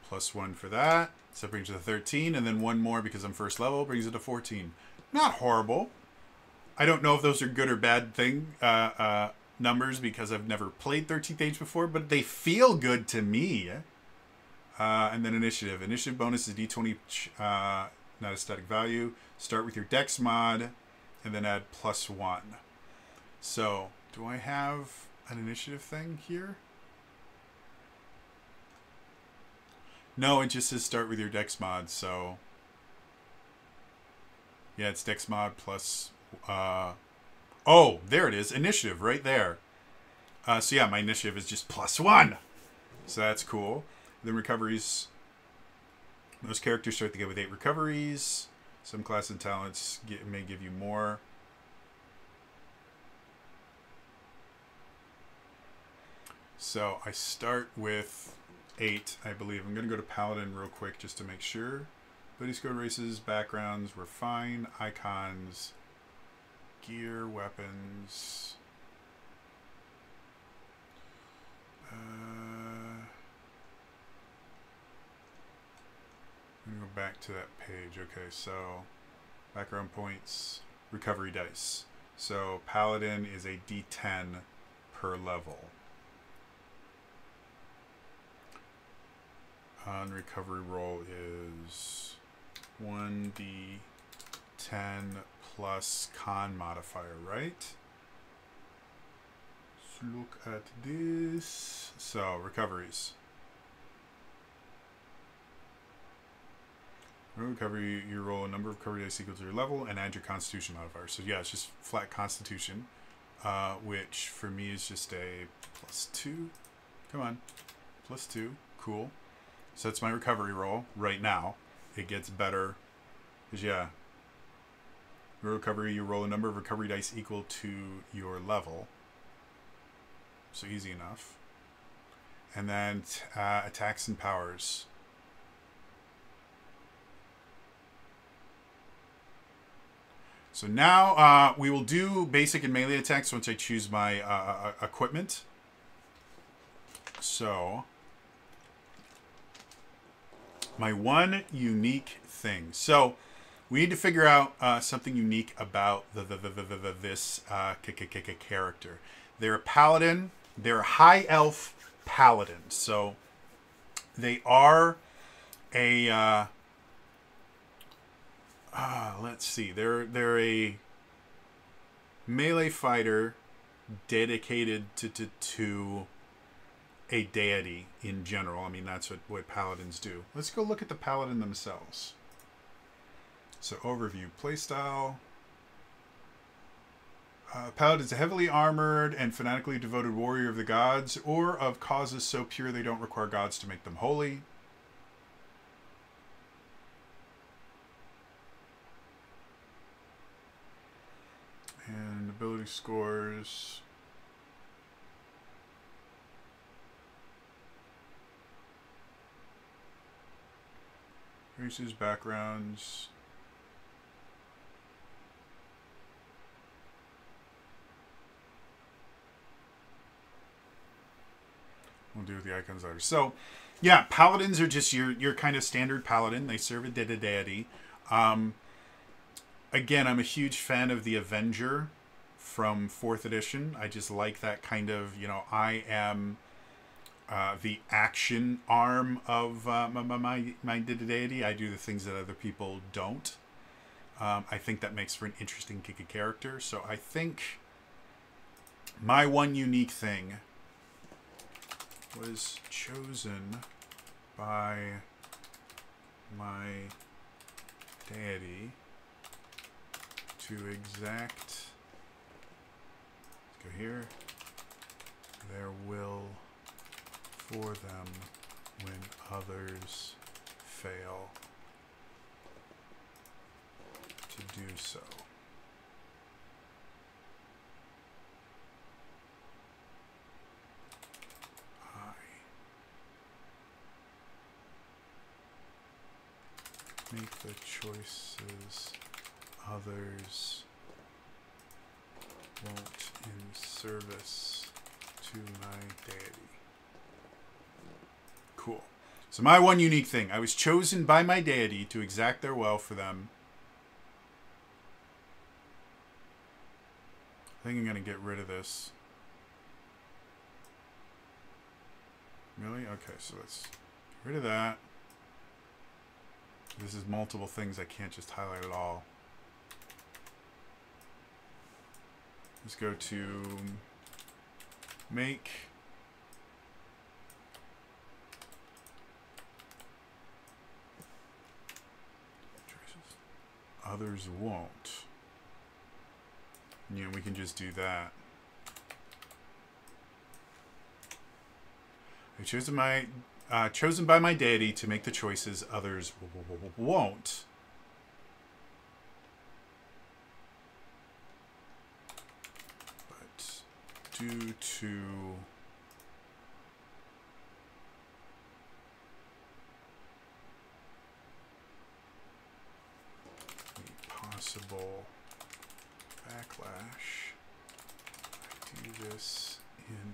+1 for that. So that brings it to 13. And then one more because I'm first level, brings it to 14. Not horrible. I don't know if those are good or bad numbers because I've never played 13th Age before, but they feel good to me. And then initiative. Initiative bonus is D20, not a static value. Start with your dex mod, and then add +1. So, do I have an initiative thing here? No, it just says start with your dex mod, so... Yeah, it's dex mod plus... oh, there it is. Initiative, right there. So yeah, my initiative is just +1. So that's cool. Then recoveries. Most characters start the game with 8 recoveries. Some classes and talents may give you more. So I start with 8, I believe. I'm going to go to Paladin real quick just to make sure. Ability score, races, backgrounds, we're fine. Icons, gear, weapons. I'm going to go back to that page. Okay, so background points, recovery dice. So Paladin is a D10 per level. On recovery roll is 1d10 plus con modifier, right? Let's look at this. So, recoveries. Recovery, you roll a number of recovery dice equal to your level and add your constitution modifier. So yeah, it's just flat constitution, which for me is just a +2. Come on, +2. Cool. So that's my recovery roll right now. It gets better. Because, yeah. Recovery, you roll a number of recovery dice equal to your level. So easy enough. And then attacks and powers. So now we will do basic and melee attacks once I choose my equipment. So... my one unique thing. So we need to figure out something unique about this character. They're a paladin. They're a high elf paladin. So they are a let's see. They're a melee fighter dedicated to a deity in general. I mean, that's what paladins do. Let's go look at the paladin themselves. So, overview, playstyle. Paladin's a heavily armored and fanatically devoted warrior of the gods, or of causes so pure they don't require gods to make them holy. And ability scores... races, backgrounds. We'll do with the icons later. So, yeah, paladins are just your kind of standard paladin. They serve a deity. Again, I'm a huge fan of the Avenger from 4th edition. I just like that kind of, you know, I am... the action arm of my deity. I do the things that other people don't. I think that makes for an interesting character. So I think my one unique thing was chosen by my deity to exact, let's go here, their will for them when others fail to do so. I make the choices others won't in service to my deity. Cool. So my one unique thing. I was chosen by my deity to exact their will for them. I think I'm going to get rid of this. Really? Okay, so let's get rid of that. This is multiple things. I can't just highlight it all. Let's go to make. Others won't. Yeah, we can just do that. I've chosen by my deity to make the choices others won't. But due to the possible backlash, I do this in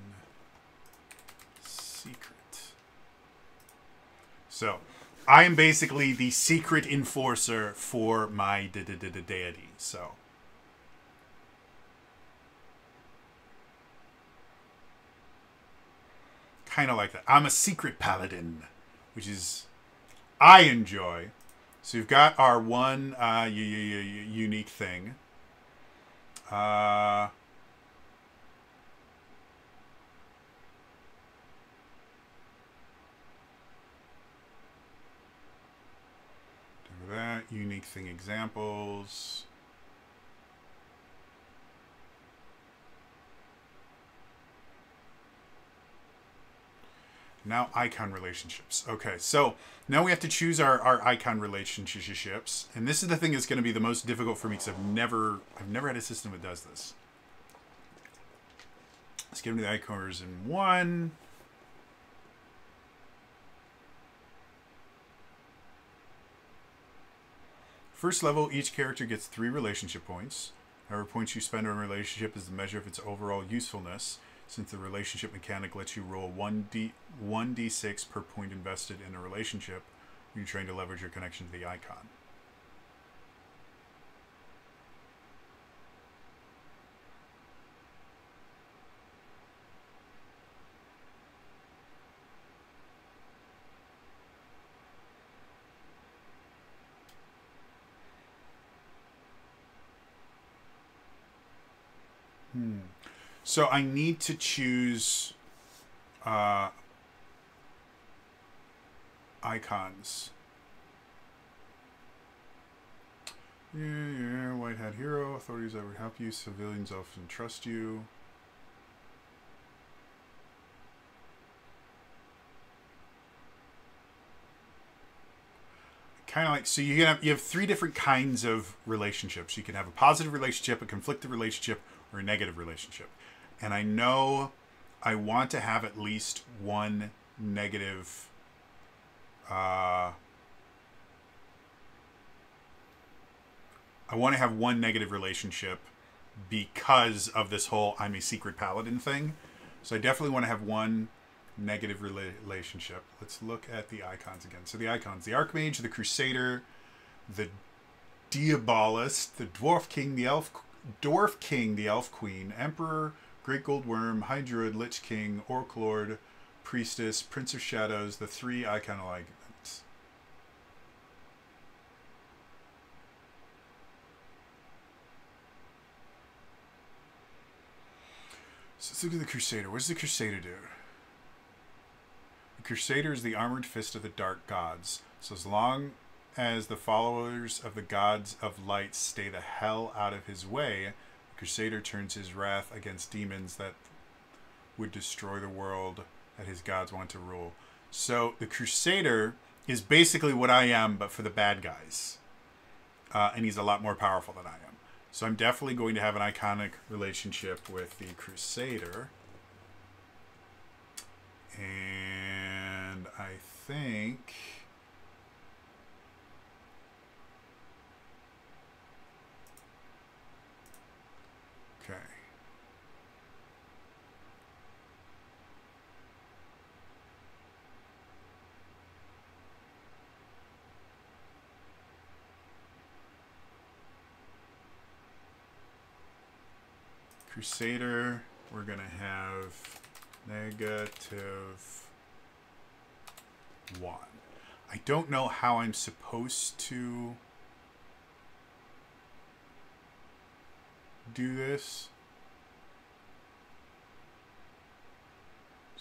secret. So, I am basically the secret enforcer for my deity. So, kind of like that. I'm a secret paladin, which is I enjoy. So you've got our one unique thing. That unique thing examples. Now icon relationships. Okay, so now we have to choose our icon relationships, and this is the thing that's going to be the most difficult for me because I've never had a system that does this. Let's give me the icons in one. First level, each character gets 3 relationship points. However points you spend on a relationship is the measure of its overall usefulness, since the relationship mechanic lets you roll 1d6 per point invested in a relationship when you're trying to leverage your connection to the icon. So I need to choose icons. Yeah, white hat hero. Authorities that would help you. Civilians often trust you. Kind of like, so you have 3 different kinds of relationships. You can have a positive relationship, a conflicted relationship, or a negative relationship. And I know I want to have at least one negative I want to have one negative relationship because of this whole I'm a secret paladin thing. So I definitely want to have one negative relationship. Let's look at the icons again. So the icons, the Archmage, the Crusader, the Diabolist, the Dwarf King, the Elf Queen, Emperor, Great Gold Worm, High Druid, Lich King, Orc Lord, Priestess, Prince of Shadows, the 3 icon alignments. So let's look at the Crusader. What does the Crusader do? The Crusader is the armored fist of the dark gods. So as long as the followers of the gods of light stay the hell out of his way, the Crusader turns his wrath against demons that would destroy the world that his gods want to rule. So the Crusader is basically what I am, but for the bad guys. And he's a lot more powerful than I am. So I'm definitely going to have an iconic relationship with the Crusader. And I think... Okay. Crusader, we're going to have -1. I don't know how I'm supposed to do this.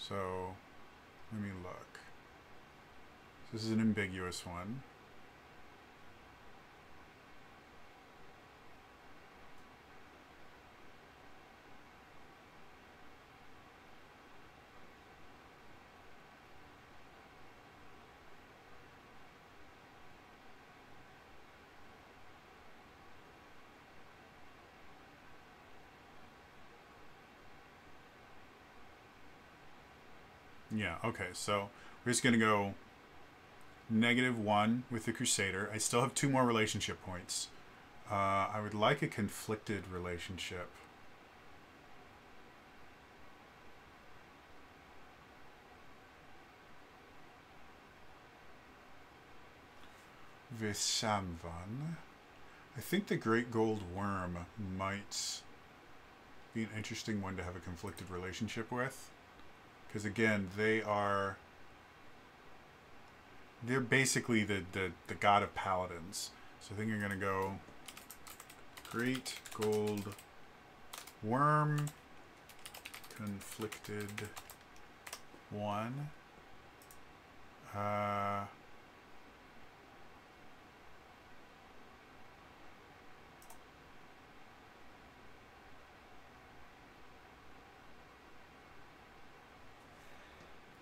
So let me look. This is an ambiguous one. Yeah, okay, so we're just going to go -1 with the Crusader. I still have 2 more relationship points. I would like a conflicted relationship. Visamvan. I think the Great Gold Worm might be an interesting one to have a conflicted relationship with. Because again, they're basically the god of paladins. So I think I'm going to go Great Gold Worm, conflicted 1.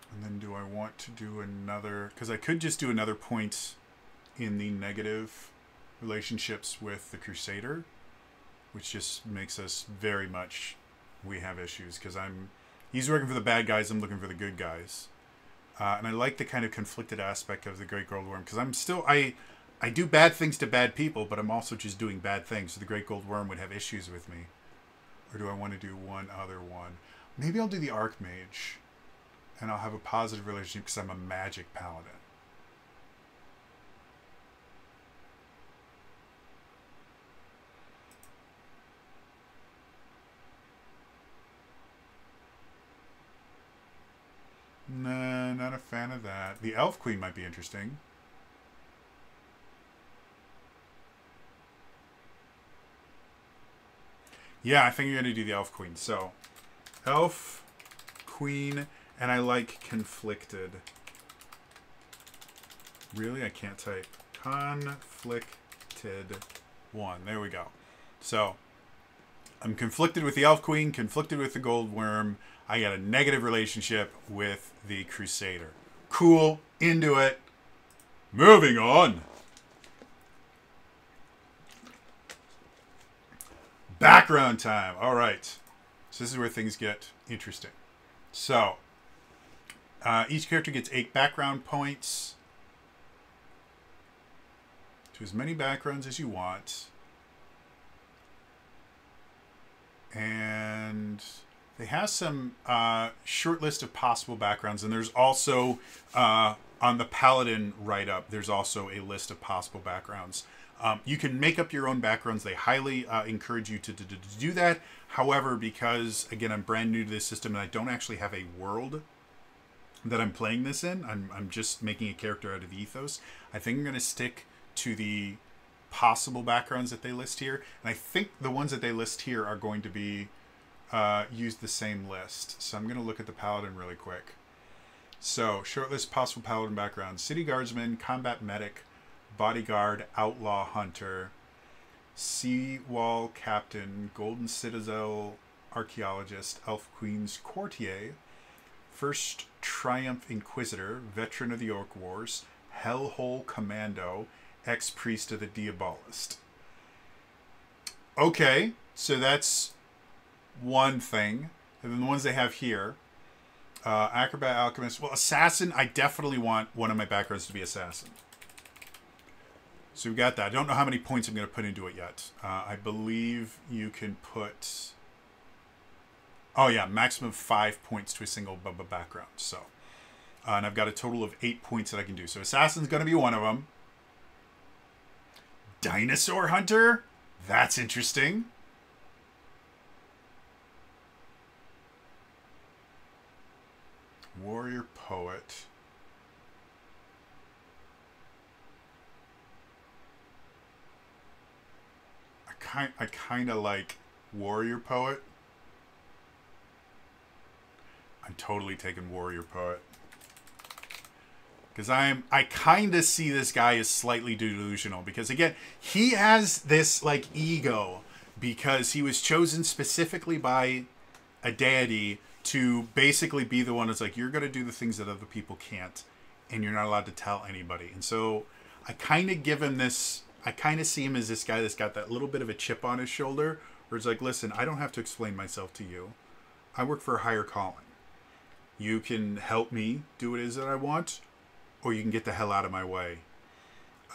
And then do I want to do another... Because I could just do another point in the negative relationships with the Crusader, which just makes us very much... We have issues, because he's working for the bad guys, I'm looking for the good guys. And I like the kind of conflicted aspect of the Great Gold Worm, because I'm still... I do bad things to bad people, but I'm also just doing bad things, so the Great Gold Worm would have issues with me. Or do I want to do one other one? Maybe I'll do the Archmage. And I'll have a positive relationship because I'm a magic paladin. Nah, not a fan of that. The Elf Queen might be interesting. Yeah, I think you're going to do the Elf Queen. So, Elf Queen... And I like conflicted. Really? I can't type. Conflicted 1. There we go. So, I'm conflicted with the Elf Queen, conflicted with the Gold Worm. I got a negative relationship with the Crusader. Cool. Into it. Moving on. Background time. All right. So this is where things get interesting. So... each character gets 8 background points. To as many backgrounds as you want. And they have some short list of possible backgrounds. And there's also, on the Paladin write-up, there's also a list of possible backgrounds. You can make up your own backgrounds. They highly encourage you to do that. However, because, again, I'm brand new to this system and I don't actually have a world that I'm playing this in, I'm just making a character out of ethos. I think I'm going to stick to the possible backgrounds that they list here. And I think the ones that they list here are going to be use the same list. So I'm going to look at the Paladin really quick. So, shortlist possible Paladin backgrounds. City Guardsman, Combat Medic, Bodyguard, Outlaw Hunter, Seawall Captain, Golden Citadel Archaeologist, Elf Queen's Courtier, First Triumph Inquisitor, Veteran of the Orc Wars, Hellhole Commando, Ex-Priest of the Diabolist. Okay, so that's one thing. And then the ones they have here. Acrobat, Alchemist. Well, Assassin, I definitely want one of my backgrounds to be Assassin. So we got that. I don't know how many points I'm going to put into it yet. I believe you can put... Oh yeah, maximum 5 points to a single background. So, and I've got a total of 8 points that I can do. So Assassin's going to be one of them. Dinosaur Hunter? That's interesting. Warrior Poet. I kind of like Warrior Poet. I'm totally taking warrior poet. Because I kind of see this guy as slightly delusional. Because again, he has this like ego because he was chosen specifically by a deity to basically be the one that's like, you're going to do the things that other people can't, and you're not allowed to tell anybody. And so I kind of give him this, I kind of see him as this guy that's got that little bit of a chip on his shoulder, where it's like, listen, I don't have to explain myself to you. I work for a higher calling. You can help me do what it is that I want, or you can get the hell out of my way.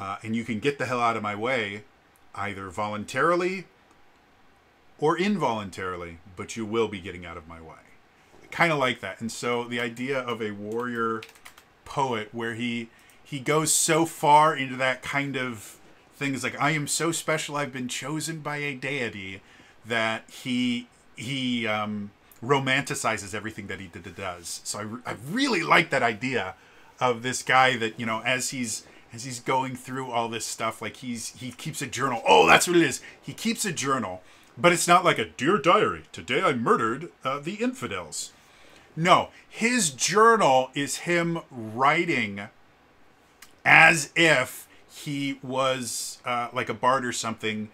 And you can get the hell out of my way either voluntarily or involuntarily, but you will be getting out of my way. Kind of like that. And so the idea of a warrior poet where he goes so far into that kind of thing is like, I am so special, I've been chosen by a deity, that he romanticizes everything that he does. So I really like that idea of this guy that, you know, as he's going through all this stuff, like he keeps a journal. Oh, that's what it is. He keeps a journal, but it's not like a Dear Diary, today I murdered the infidels. No, his journal is him writing as if he was like a bard or something,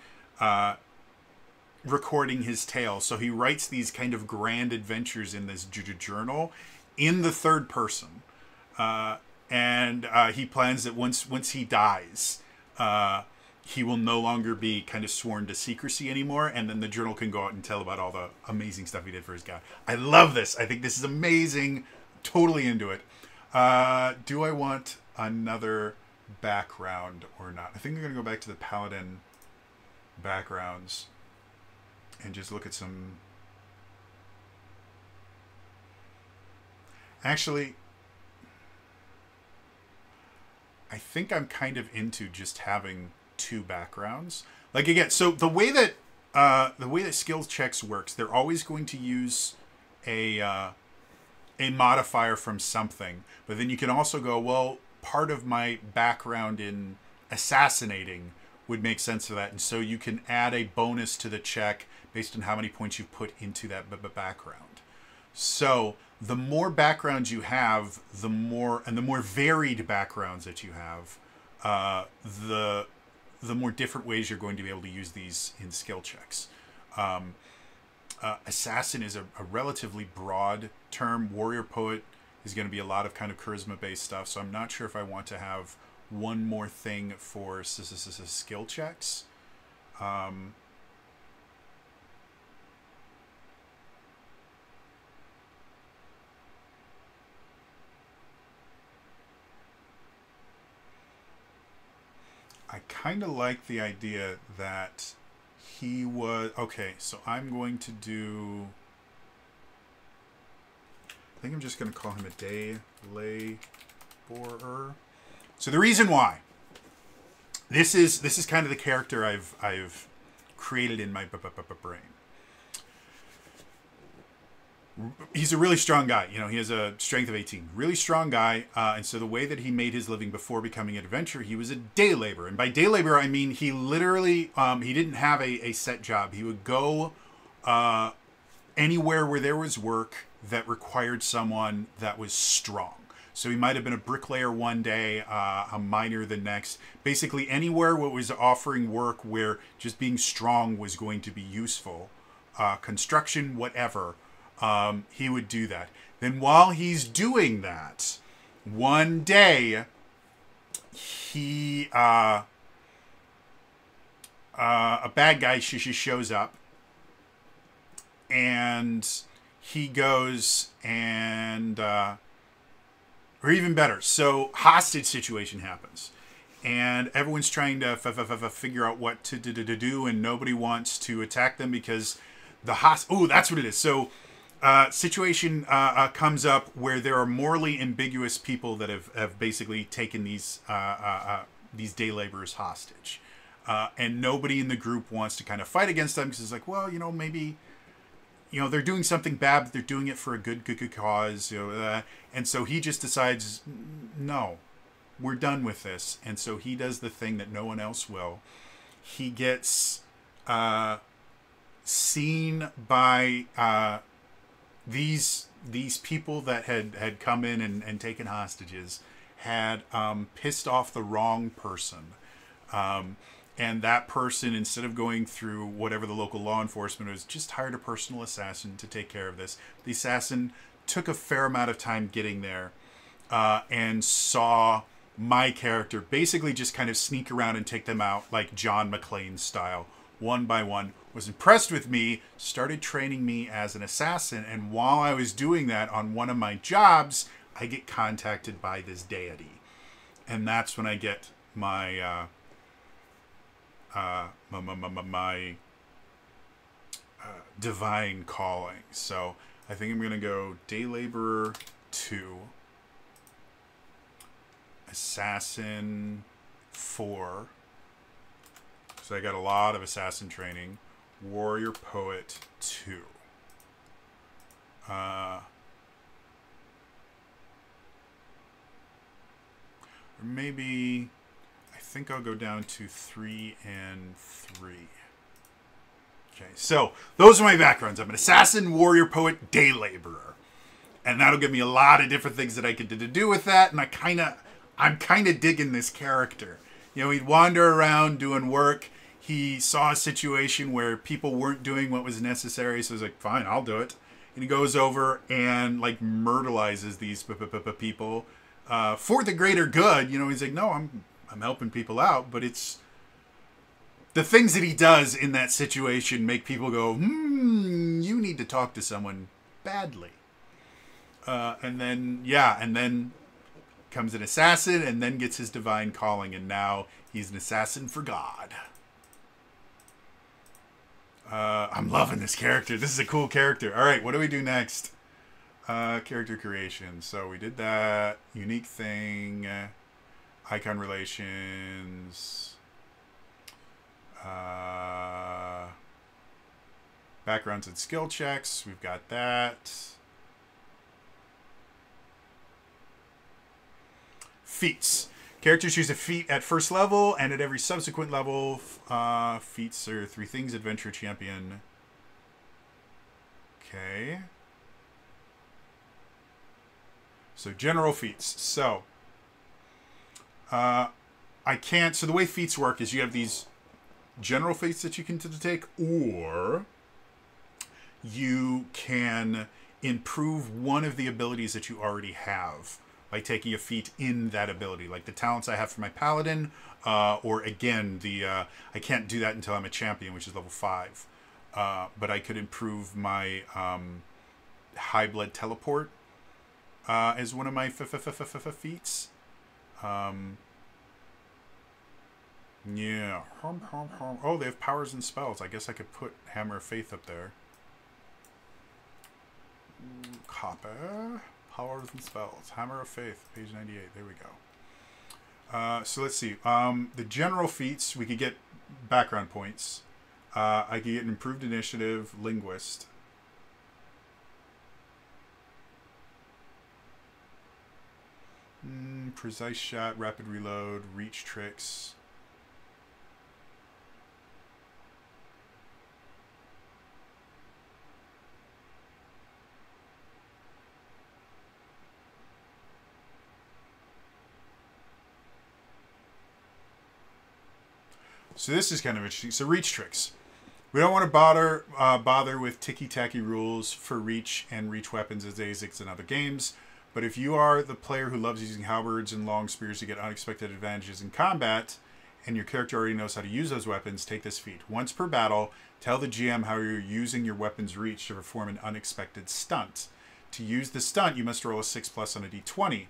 recording his tale. So he writes these kind of grand adventures in this journal in the third person. And he plans that once he dies, he will no longer be kind of sworn to secrecy anymore, and then the journal can go out and tell about all the amazing stuff he did for his god. I love this. I think this is amazing. Totally into it. Do I want another background or not? I think I'm going to go back to the Paladin backgrounds and just look at some... Actually, I think I'm kind of into just having two backgrounds. Like again, so the way that skills checks works, they're always going to use a modifier from something, but then you can also go, well, part of my background in assassinating would make sense for that, and so you can add a bonus to the check based on how many points you've put into that background. So the more backgrounds you have, the more varied backgrounds that you have, the more different ways you're going to be able to use these in skill checks. Assassin is a relatively broad term. Warrior poet is going to be a lot of kind of charisma-based stuff. So I'm not sure if I want to have one more thing for skill checks. I kind of like the idea that he was... Okay, so I'm going to do... I think I'm just going to call him a day laborer. So the reason why... This is kind of the character I've created in my brain. He's a really strong guy. You know, he has a strength of 18. Really strong guy. And so the way that he made his living before becoming an adventurer, he was a day laborer. And by day laborer, I mean he literally, he didn't have a set job. He would go anywhere where there was work that required someone that was strong. So he might have been a bricklayer one day, a miner the next. Basically anywhere what was offering work where just being strong was going to be useful. Construction, whatever. He would do that. Then while he's doing that, one day, he, a bad guy shows up, and he goes and, or even better, so hostage situation happens. And everyone's trying to figure out what to do, and nobody wants to attack them because the oh, that's what it is. So, situation comes up where there are morally ambiguous people that have basically taken these day laborers hostage, and nobody in the group wants to kind of fight against them because it's like, well, you know, maybe, you know, they're doing something bad, but they're doing it for a good cause, you know, and so he just decides, no, we're done with this, and so he does the thing that no one else will. He gets seen by these these people that had come in and taken hostages had pissed off the wrong person. And that person, instead of going through whatever the local law enforcement was, just hired a personal assassin to take care of this. The assassin took a fair amount of time getting there, and saw my character basically just kind of sneak around and take them out like John McClane style, one by one, was impressed with me, started training me as an assassin, and while I was doing that on one of my jobs, I get contacted by this deity. And that's when I get my my divine calling. So I think I'm gonna go Day Laborer 2, Assassin 4. So I got a lot of assassin training. Warrior Poet 2. Or maybe I think I'll go down to 3 and 3. Okay, so those are my backgrounds. I'm an assassin, warrior, poet, day laborer. And that'll give me a lot of different things that I could do with that. And I'm kind of digging this character. You know, he'd wander around doing work. He saw a situation where people weren't doing what was necessary. So he's like, fine, I'll do it. And he goes over and like myrtleizes these people for the greater good. You know, he's like, no, I'm helping people out, but it's the things that he does in that situation make people go, you need to talk to someone badly. And then comes an assassin and then gets his divine calling, and now he's an assassin for God. I'm loving this character. This is a cool character. All right, what do we do next? Character creation. So we did that. Unique thing. Icon relations. Backgrounds and skill checks. We've got that. Feats. Characters choose a feat at first level, and at every subsequent level, feats are 3 things. Adventure champion. Okay. So general feats. So I can't. So the way feats work is you have these general feats that you can take, or you can improve one of the abilities that you already have by taking a feat in that ability, like the talents I have for my Paladin, or again, I can't do that until I'm a champion, which is level 5. But I could improve my High Blood Teleport as one of my feats. Yeah. Oh, they have powers and spells. I guess I could put Hammer of Faith up there. Copper. Powers and spells. Hammer of Faith, page 98. There we go. So let's see. The general feats, we could get background points. I could get an improved initiative, linguist. Precise shot, rapid reload, reach tricks. So this is kind of interesting. So reach tricks. We don't want to bother with ticky-tacky rules for reach and reach weapons as ASICs in other games. But if you are the player who loves using halberds and long spears to get unexpected advantages in combat, and your character already knows how to use those weapons, take this feat. Once per battle, tell the GM how you're using your weapon's reach to perform an unexpected stunt. To use the stunt, you must roll a 6+ on a d20.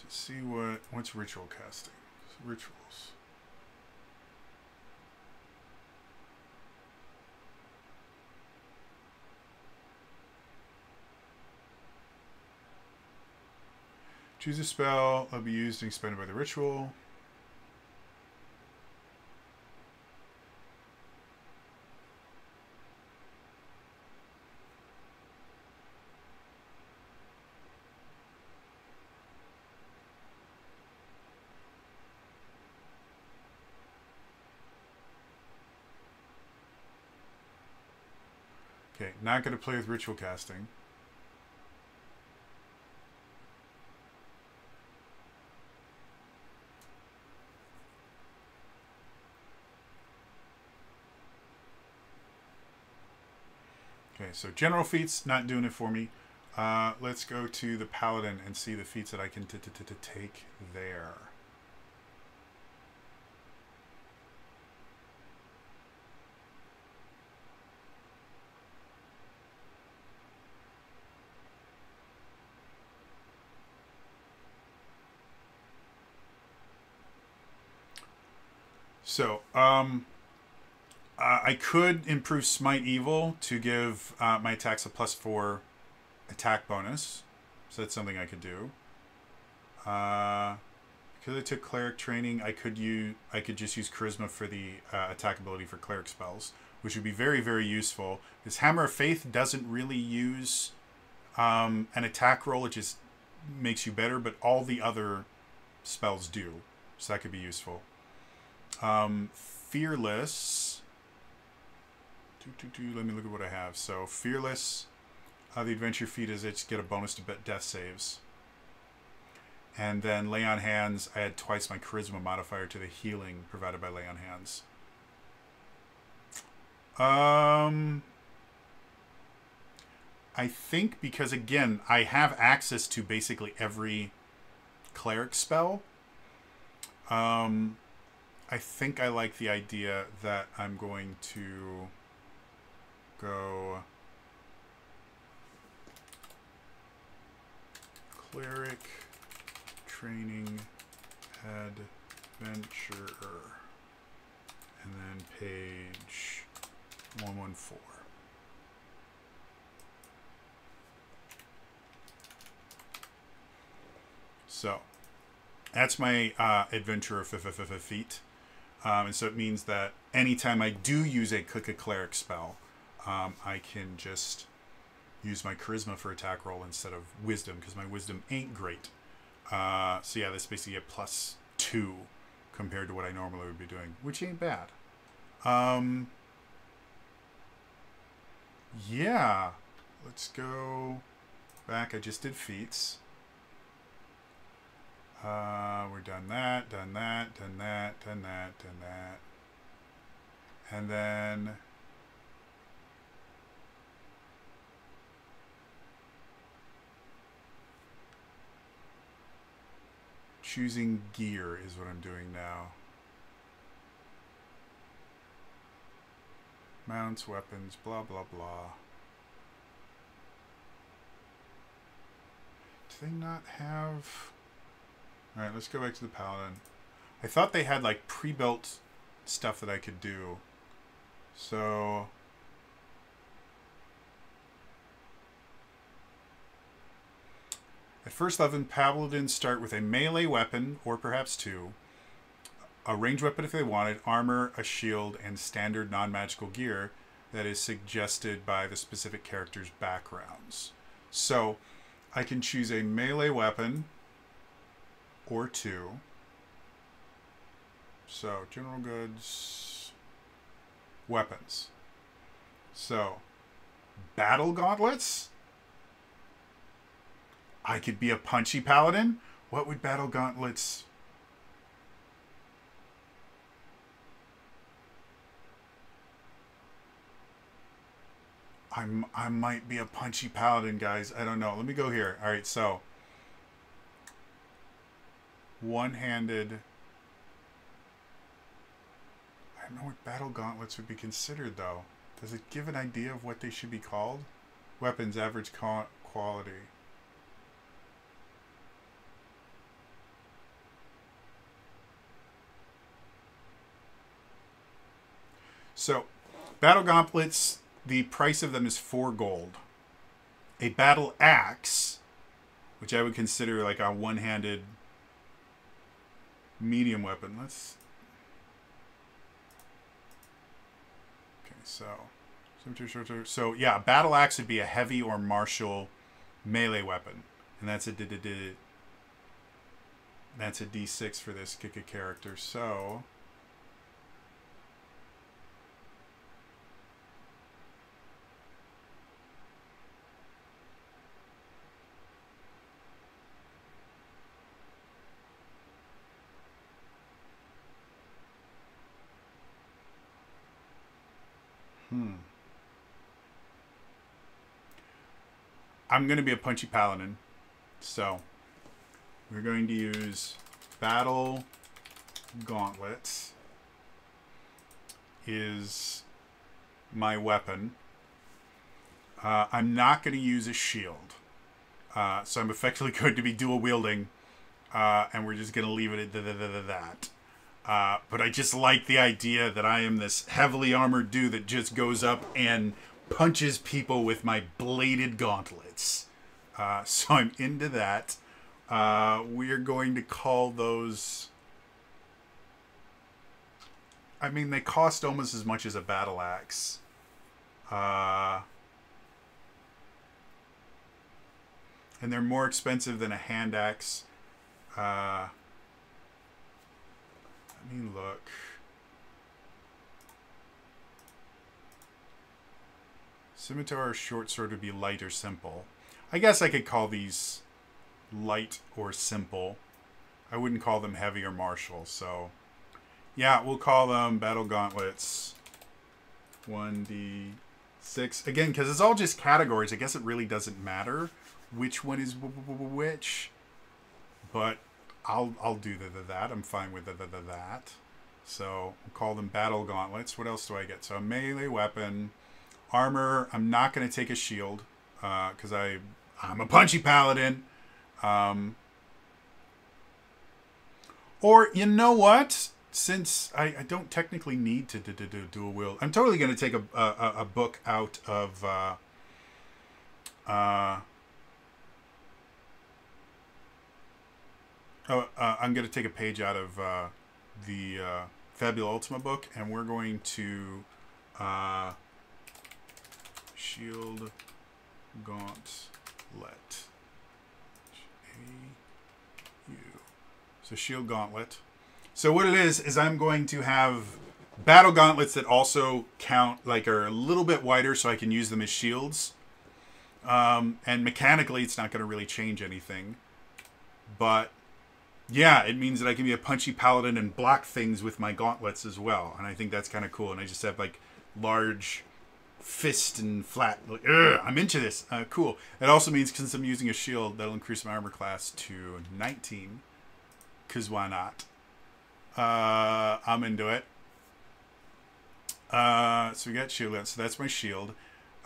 See what's ritual casting. Rituals. Choose a spell that'll be used and expended by the ritual. Okay, not going to play with ritual casting. Okay, so general feats, not doing it for me. Let's go to the Paladin and see the feats that I can take there. So, I could improve Smite Evil to give my attacks a +4 attack bonus. So that's something I could do. Because I took Cleric training, I could just use Charisma for the attack ability for Cleric spells, which would be very, very useful. This Hammer of Faith doesn't really use an attack roll. It just makes you better, but all the other spells do. So that could be useful. Fearless. Let me look at what I have. So Fearless, the adventure feat is it's get a bonus to death saves. And then Lay on Hands, I had twice my Charisma modifier to the healing provided by Lay on Hands. I think because, again, I have access to basically every cleric spell. I think I like the idea that I'm going to go Cleric Training Adventurer, and then page 114. So that's my adventurer feat. And so it means that anytime I do use a cleric spell, I can just use my charisma for attack roll instead of wisdom, because my wisdom ain't great. So yeah, that's basically a +2 compared to what I normally would be doing, which ain't bad. Yeah, let's go back. I just did feats. We're done that, done that, done that, done that, done that. And then choosing gear is what I'm doing now. Mounts, weapons, blah, blah, blah. Do they not have... Alright, let's go back to the Paladin. I thought they had like pre-built stuff that I could do. So... At first level, Paladins start with a melee weapon, or perhaps two. A ranged weapon if they wanted, armor, a shield, and standard non-magical gear that is suggested by the specific character's backgrounds. So, I can choose a melee weapon or two. So, general goods, weapons. So, battle gauntlets. I could be a punchy paladin. What would battle gauntlets... I might be a punchy paladin, guys. I don't know. Let me go here. All right, so one-handed. I don't know what battle gauntlets would be considered, though. Does it give an idea of what they should be called? Weapons, average quality. So, battle gauntlets, the price of them is 4 gold. A battle axe, which I would consider like a one-handed medium weapon. Okay, so yeah, a battle axe would be a heavy or martial melee weapon, and that's a D6 for this character. So. I'm going to be a Punchy Paladin. So we're going to use Battle Gauntlets is my weapon. I'm not going to use a shield. So I'm effectively going to be dual wielding. And we're just going to leave it at that. But I just like the idea that I am this heavily armored dude that just goes up and punches people with my bladed gauntlets. So I'm into that. We're going to call those... I mean, they cost almost as much as a battle axe. And they're more expensive than a hand axe. Let me look. Scimitar or short sword would be light or simple. I guess I could call these light or simple. I wouldn't call them heavy or martial, so... Yeah, we'll call them Battle Gauntlets 1d6. Again, because it's all just categories, I guess it really doesn't matter which one is which. But I'll do that. I'm fine with that. So we'll call them Battle Gauntlets. What else do I get? So a melee weapon. Armor, I'm not going to take a shield because I'm a Punchy Paladin. Or, you know what? Since I don't technically need to do dual wield, I'm totally going to take a book out of... I'm going to take a page out of the Fabula Ultima book, and we're going to Shield Gauntlet. A-U. So Shield Gauntlet. So what it is I'm going to have battle gauntlets that also count, like, are a little bit wider so I can use them as shields. And mechanically, it's not going to really change anything. But... yeah, it means that I can be a Punchy Paladin and block things with my gauntlets as well. And I think that's kind of cool. And I just have, like, large fist and flat. Like, I'm into this. Cool. It also means, since I'm using a shield, that'll increase my armor class to 19. Because why not? I'm into it. So we got shield. So that's my shield.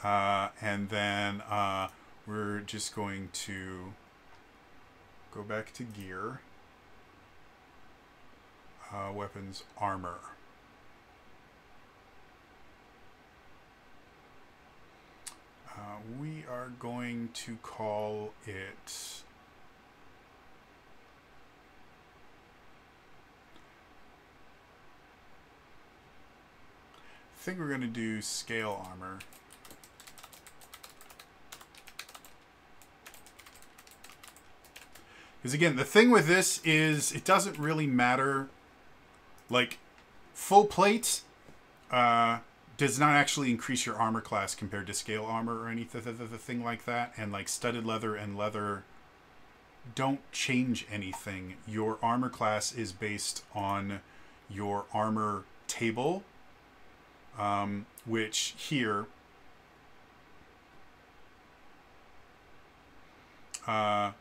And then we're just going to go back to gear. Weapons, armor. We are going to call it... I think we're going to do scale armor. Because again, the thing with this is it doesn't really matter. Like, full plate does not actually increase your armor class compared to scale armor or anything like that. And like studded leather and leather don't change anything. Your armor class is based on your armor table, which here... no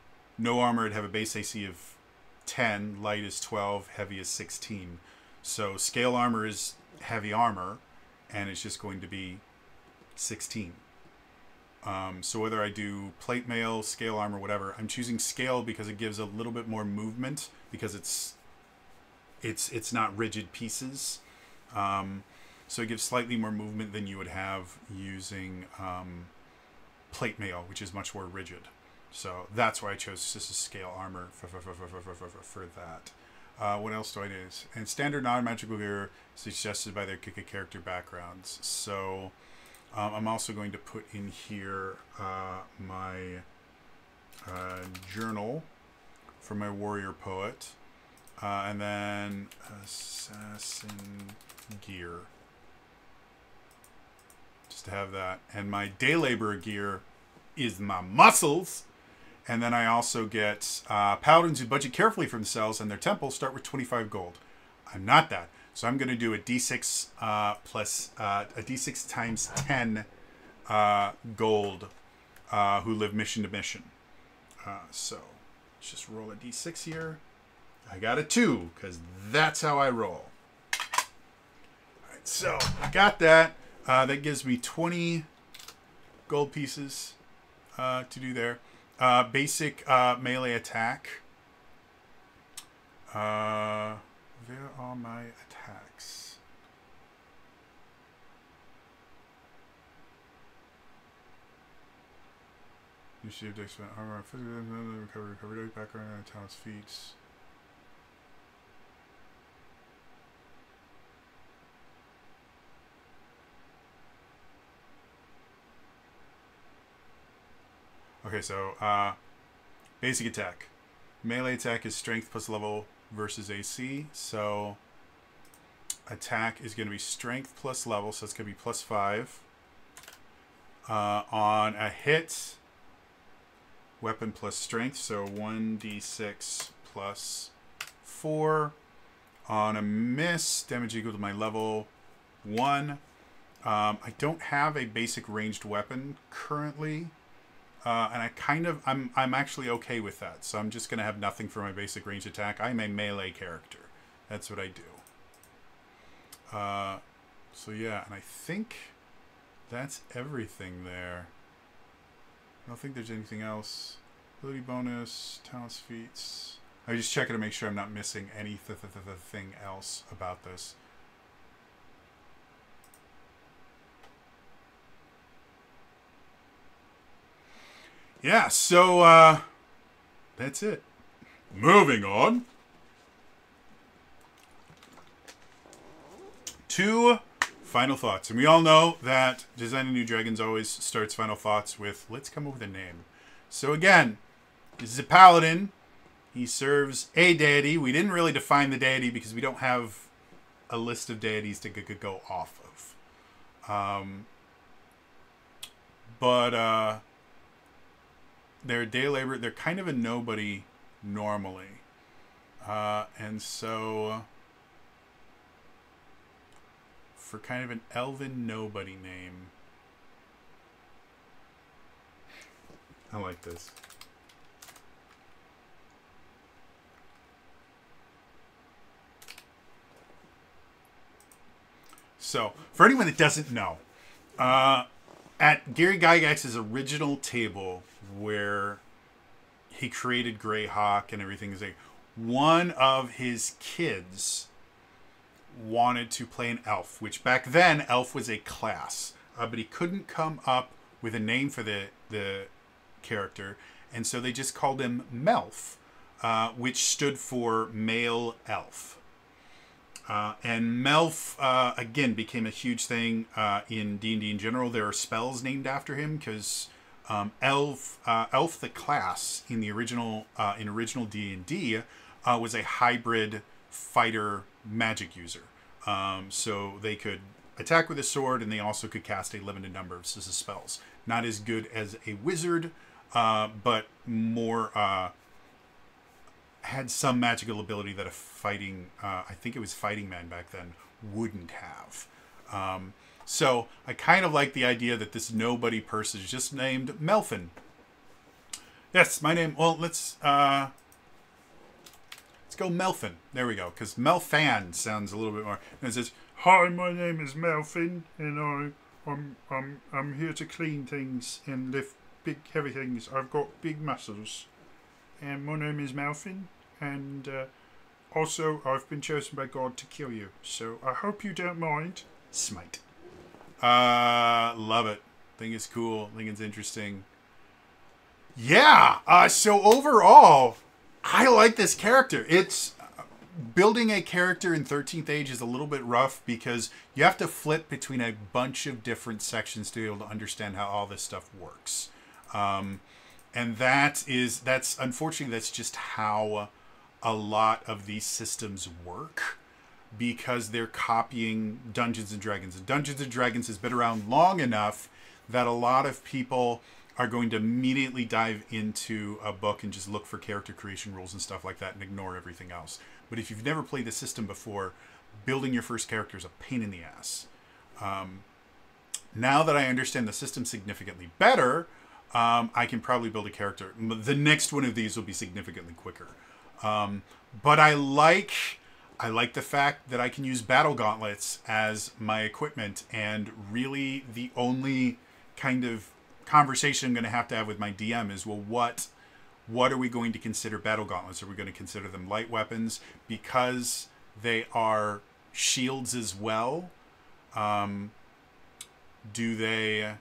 armor would have a base AC of 10, light is 12, heavy is 16. So scale armor is heavy armor, and it's just going to be 16. So whether I do plate mail, scale armor, whatever, I'm choosing scale because it gives a little bit more movement because it's not rigid pieces. So it gives slightly more movement than you would have using plate mail, which is much more rigid. So that's why I chose this is scale armor for that. What else do I need? And standard non-magical gear suggested by their character backgrounds. So I'm also going to put in here my journal for my warrior poet. And then assassin gear. Just to have that. And my day laborer gear is my muscles. And then I also get paladins who budget carefully for themselves and their temples start with 25 gold. I'm not that. So I'm going to do a D6 plus a D6 times 10 gold who live mission to mission. So let's just roll a d6 here. I got a 2 because that's how I roll. All right, so I got that. That gives me 20 gold pieces to do there. Basic melee attack. Where are my attacks? You see if expand armor, recovery, background, and talents, feats. Okay, so basic attack. Melee attack is strength plus level versus AC. So attack is going to be strength plus level, so it's going to be plus 5. On a hit, weapon plus strength, so 1d6 plus 4. On a miss, damage equal to my level 1. I don't have a basic ranged weapon currently. And I'm actually okay with that. So I'm just going to have nothing for my basic range attack. I'm a melee character. That's what I do. So yeah, and I think that's everything there. I don't think there's anything else. Ability bonus, talents, feats. I just checking to make sure I'm not missing anything else about this. Yeah, so that's it. Moving on to final thoughts. And we all know that Designing New Dragons always starts final thoughts with, let's come up with a name. So again, this is a paladin. He serves a deity. We didn't really define the deity because we don't have a list of deities to go off of. But they're a day laborer. They're kind of a nobody normally. And so for kind of an elven nobody name, I like this. So, for anyone that doesn't know, at Gary Gygax's original table where he created Greyhawk and everything, is one of his kids wanted to play an elf, which back then elf was a class, but he couldn't come up with a name for the character, and so they just called him Melf, which stood for male elf. And Melf, again, became a huge thing in D&D in general. There are spells named after him because Elf the class in the original D&D was a hybrid fighter magic user. So they could attack with a sword, and they also could cast a limited number of spells. Not as good as a wizard, but more... had some magical ability that a fighting, I think it was fighting man back then, wouldn't have. So I kind of like the idea that this nobody person is just named Melfin. Yes, my name. Well, let's go Melfin. There we go, because Melfan sounds a little bit more. And it says, "Hi, my name is Melfin, and I'm here to clean things and lift big heavy things. I've got big muscles. And my name is Melfin, and also I've been chosen by God to kill you. So I hope you don't mind." Smite. Love it. Think it's cool. Think it's interesting. Yeah. So overall, I like this character. It's building a character in 13th Age is a little bit rough because you have to flip between a bunch of different sections to be able to understand how all this stuff works. And that's unfortunately, that's just how a lot of these systems work, because they're copying Dungeons and Dragons. And Dungeons and Dragons has been around long enough that a lot of people are going to immediately dive into a book and just look for character creation rules and stuff like that and ignore everything else. But if you've never played the system before, building your first character is a pain in the ass. Now that I understand the system significantly better, I can probably build a character. The next one of these will be significantly quicker. But I like the fact that I can use battle gauntlets as my equipment, and really the only kind of conversation I'm going to have with my DM is, well, what are we going to consider battle gauntlets? Are we going to consider them light weapons because they are shields as well? Do they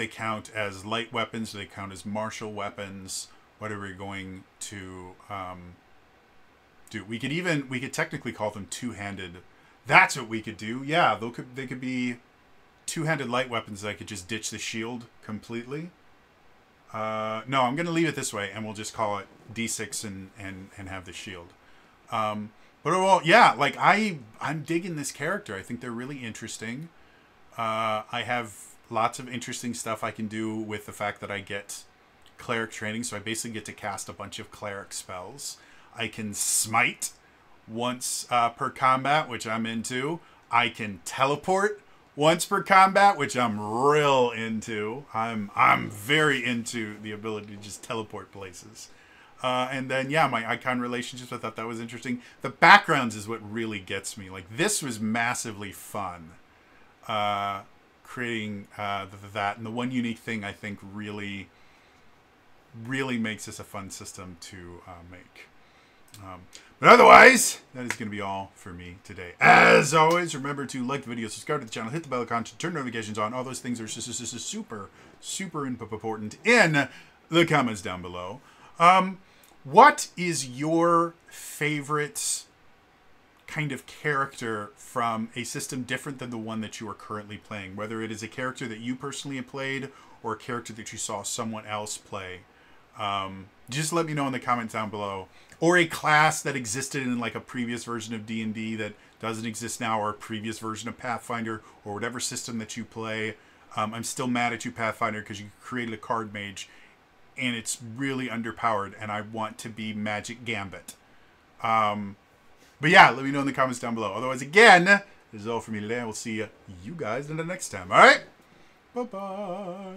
count as light weapons? Do they count as martial weapons? What are we going to do? We could technically call them two-handed. That's what we could do. Yeah, they could be two-handed light weapons that I could just ditch the shield completely. No, I'm going to leave it this way, and we'll just call it D6 and have the shield. But overall, yeah, like I'm digging this character. I think they're really interesting. I have lots of interesting stuff I can do with the fact that I get cleric training, so I basically get to cast a bunch of cleric spells. I can smite once per combat, which I'm into. I can teleport once per combat, which I'm real into. I'm very into the ability to just teleport places. And then, yeah, my icon relationships, I thought that was interesting. The backgrounds is what really gets me. Like, this was massively fun. Creating that. And the one unique thing I think really makes this a fun system to make. But otherwise, that is going to be all for me today. As always, remember to like the video, subscribe to the channel, hit the bell icon, turn notifications on. All those things are super important in the comments down below. What is your favorite kind of character from a system different than the one that you are currently playing? Whether it is a character that you personally have played or a character that you saw someone else play. Just let me know in the comments down below. Or a class that existed in like a previous version of D&D that doesn't exist now, or a previous version of Pathfinder, or whatever system that you play. I'm still mad at you, Pathfinder, because you created a card mage and it's really underpowered, and I want to be Magic Gambit. But yeah, let me know in the comments down below. Otherwise, again, this is all for me today. I will see you guys in the next time. All right? Bye-bye.